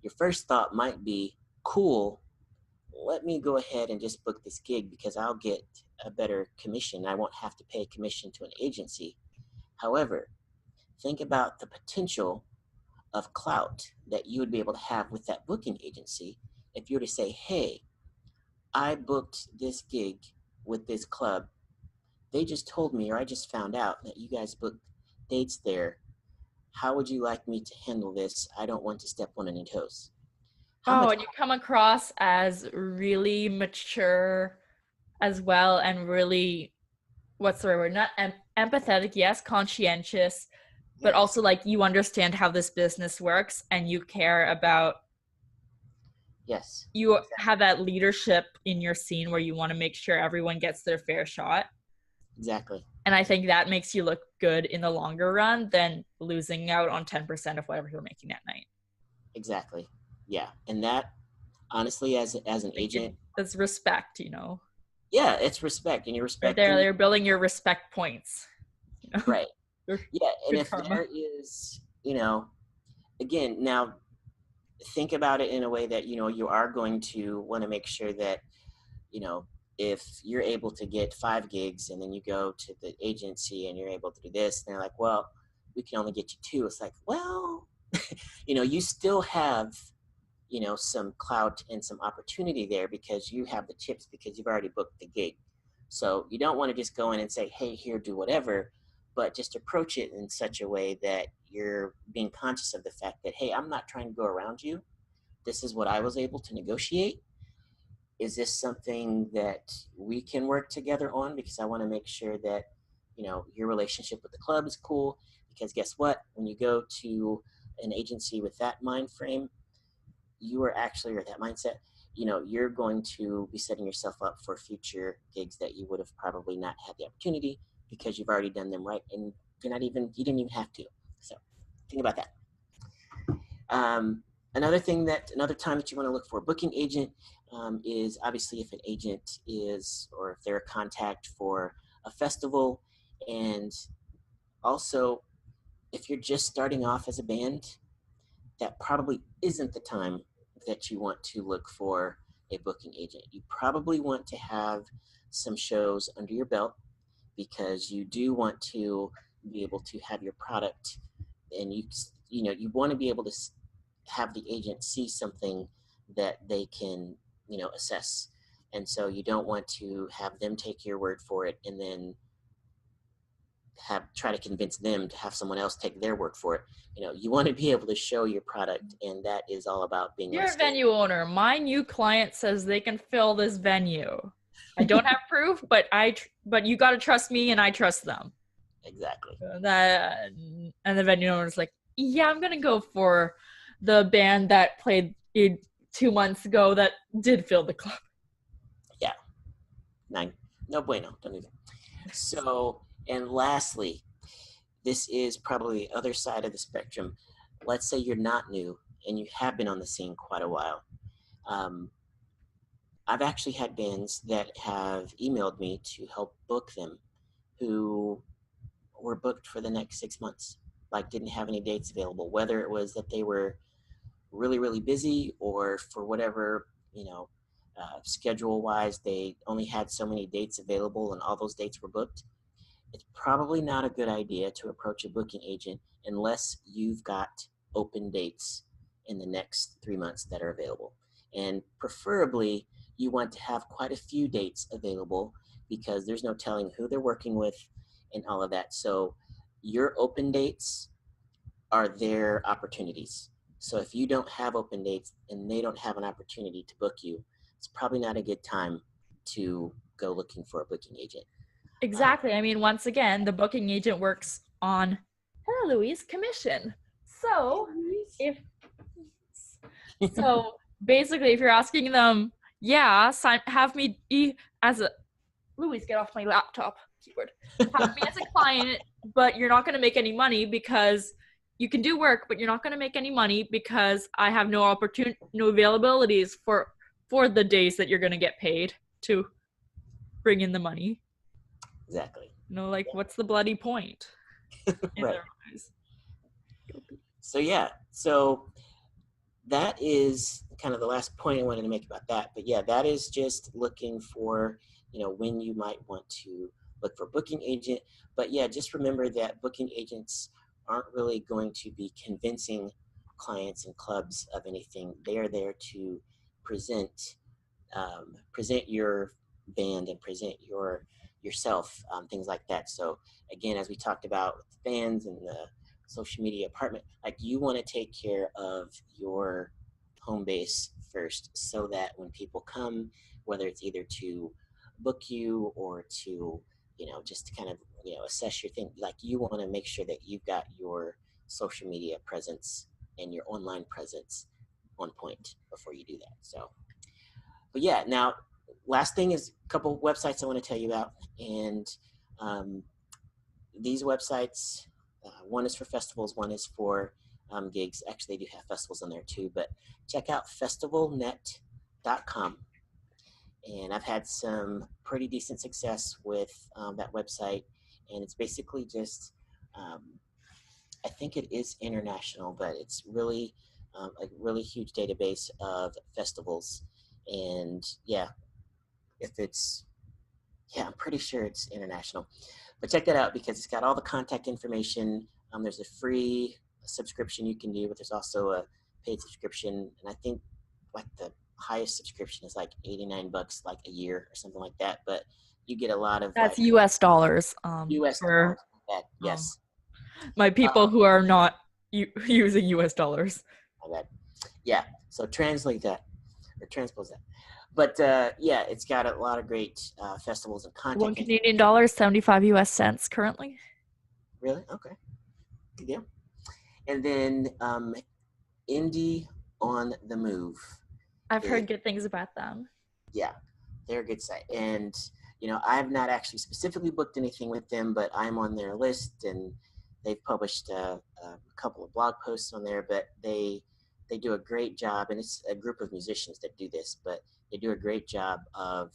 Your first thought might be, cool, let me go ahead and just book this gig because I'll get a better commission. I won't have to pay commission to an agency. However, think about the potential of clout that you would be able to have with that booking agency if you were to say, hey, I booked this gig with this club. They just told me, or I just found out that you guys booked dates there. How would you like me to handle this? I don't want to step on any toes. And you come across as really mature as well, and really, what's the right word? Not empathetic, yes, conscientious, but yes. also like you understand how this business works and you care about. Yes. You have that leadership in your scene where you want to make sure everyone gets their fair shot. Exactly. And I think that makes you look good in the longer run than losing out on 10% of whatever you're making that night. Exactly. Yeah. And that, honestly, as an agent, that's respect, Yeah, it's respect, and you're respecting. Right there, they're building your respect points. Right. Yeah, and if karma. there is, again, now think about it in a way that, you are going to want to make sure that, if you're able to get 5 gigs and then you go to the agency and you're able to do this, and they're like, well, we can only get you 2. It's like, well, you still have, some clout and some opportunity there because you have the chips because you've already booked the gig. So you don't want to just go in and say, hey, here, do whatever, but just approach it in such a way that you're being conscious of the fact that, hey, I'm not trying to go around you. This is what I was able to negotiate. Is this something that we can work together on? Because I want to make sure that, your relationship with the club is cool. Because guess what? When you go to an agency with that mind frame, you are actually, or that mindset, you're going to be setting yourself up for future gigs that you would have probably not had the opportunity because you've already done them right, and you didn't even have to. So think about that. Another time that you want to look for a booking agent is obviously if an agent is, or if they're a contact for a festival, and also if you're just starting off as a band, that probably isn't the time that you want to look for a booking agent. You probably want to have some shows under your belt because you do want to be able to have your product, and you want to be able to have the agent see something that they can assess. And so you don't want to have them take your word for it and then try to convince them to have someone else take their word for it. You want to be able to show your product, and that is all about being. You're a venue owner. My new client says they can fill this venue. I don't have proof, but you got to trust me, and I trust them. Exactly. And the venue owner's like, yeah, I'm gonna go for the band that played 2 months ago that did fill the club. Yeah. No bueno. Don't even. So, and lastly, this is probably the other side of the spectrum. Let's say you're not new and you have been on the scene quite a while. I've actually had bands that have emailed me to help book them who were booked for the next 6 months, like didn't have any dates available, whether it was that they were really, really busy or for whatever, schedule wise, they only had so many dates available and all those dates were booked, it's probably not a good idea to approach a booking agent unless you've got open dates in the next 3 months that are available. And preferably, you want to have quite a few dates available because there's no telling who they're working with and all of that. So your open dates are their opportunities. So if you don't have open dates and they don't have an opportunity to book you, it's probably not a good time to go looking for a booking agent. Exactly. I mean, once again, the booking agent works on, hello, Louise, commission. So if so, basically, if you're asking them, yeah, have me as a Louise, get off my laptop keyboard. Have me as a client, but you're not going to make any money because you can do work, but you're not going to make any money because I have no availabilities for the days that you're going to get paid to bring in the money. Exactly. Like, what's the bloody point? Right. So that is kind of the last point I wanted to make about that. But yeah, that is just looking for, when you might want to look for a booking agent. But yeah, just remember that booking agents aren't really going to be convincing clients and clubs of anything. They are there to present your band and present yourself, things like that. So again, as we talked about with fans and the social media apartment, like, you want to take care of your home base first, so that when people come, whether it's either to book you or to just to kind of assess your thing, like, you want to make sure that you've got your social media presence and your online presence on point before you do that. So, but yeah, now last thing is a couple websites I want to tell you about. And these websites, one is for festivals, one is for gigs. Actually, they do have festivals on there too, but check out festivalnet.com. And I've had some pretty decent success with that website. And it's basically just, I think it is international, but it's really a really huge database of festivals. And yeah, I'm pretty sure it's international. But check that out because it's got all the contact information. There's a free subscription you can do, but there's also a paid subscription. And I think like the highest subscription is like $89 like a year or something like that. But you get a lot of that's US dollars. US dollars. Yes. My people who are not using US dollars. My bad. Yeah. So translate that or transpose that. But yeah, it's got a lot of great festivals and content. $1 Canadian, 75 US cents currently. Really? Okay. Good deal. And then Indie on the Move. I've heard good things about them. Yeah, they're a good site. And, I have not actually specifically booked anything with them, but I'm on their list, and they've published a couple of blog posts on there, but they do a great job, and it's a group of musicians that do this, but they do a great job of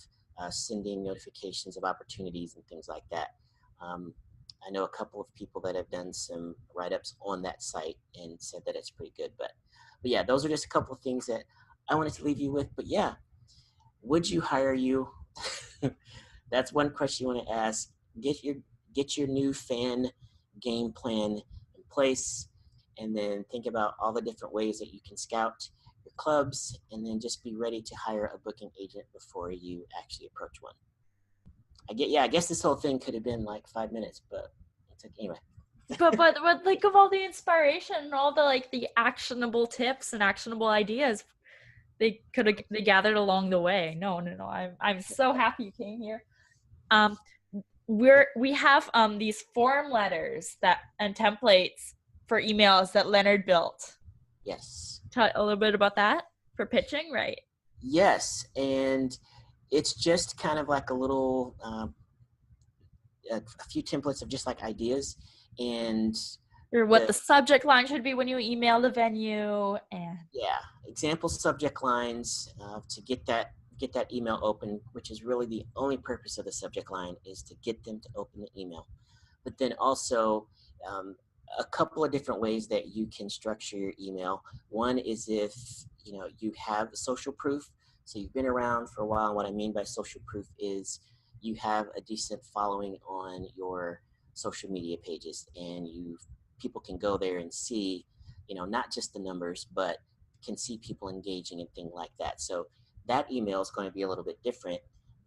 sending notifications of opportunities and things like that. I know a couple of people that have done some write-ups on that site and said that it's pretty good. But yeah, those are just a couple of things that I wanted to leave you with. But yeah, would you hire you? That's one question you want to ask. Get your new fan game plan in place, and then think about all the different ways that you can scout your clubs, and then just be ready to hire a booking agent before you actually approach one. I guess this whole thing could have been like 5 minutes, but it's like, anyway. but think of all the inspiration and all the actionable tips and actionable ideas they gathered along the way. No, I'm so happy you came here. We have these form letters and templates for emails that Leonard built. Yes. Tell a little bit about that for pitching, right? Yes, and it's just kind of like a little a few templates of just like ideas, and or what the subject line should be when you email the venue, and example subject lines to get that email open, which is really the only purpose of the subject line, is to get them to open the email. But then also a couple of different ways that you can structure your email. One is if you have social proof. So you've been around for a while. And what I mean by social proof is you have a decent following on your social media pages, and people can go there and see, not just the numbers, but can see people engaging and things like that. So that email is going to be a little bit different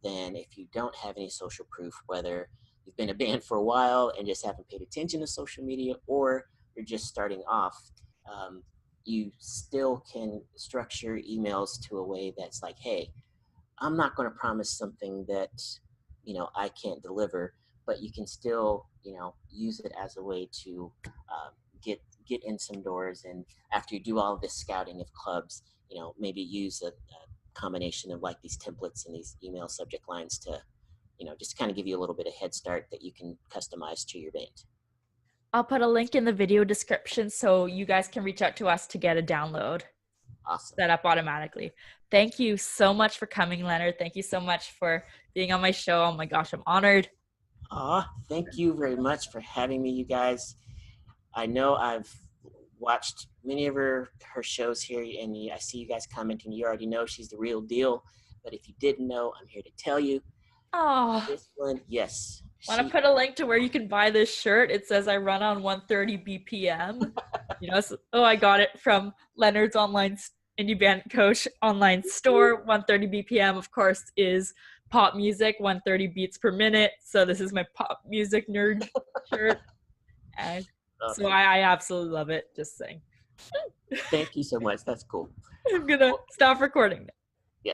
than if you don't have any social proof, whether you've been a band for a while and just haven't paid attention to social media, or you're just starting off. You still can structure emails to a way that's like, hey, I'm not going to promise something that, I can't deliver, but you can still, use it as a way to get in some doors. And after you do all of this scouting of clubs, maybe use a combination of like these templates and these email subject lines to, just kind of give you a little bit of head start that you can customize to your band. I'll put a link in the video description so you guys can reach out to us to get a download Awesome. set up automatically. Thank you so much for coming, Leonard. Thank you so much for being on my show. Oh my gosh, I'm honored. Thank you very much for having me, you guys. I know I've watched many of her shows here, and I see you guys commenting. You already know she's the real deal. But if you didn't know, I'm here to tell you. Oh, This one, yes. want to put a link to where you can buy this shirt. It says I run on 130 BPM. I got it from Leonard's online indie band coach online store. 130 BPM, of course, is pop music, 130 beats per minute. So this is my pop music nerd shirt. And so I absolutely love it. Just saying. Thank you so much. That's cool. I'm going to stop recording now.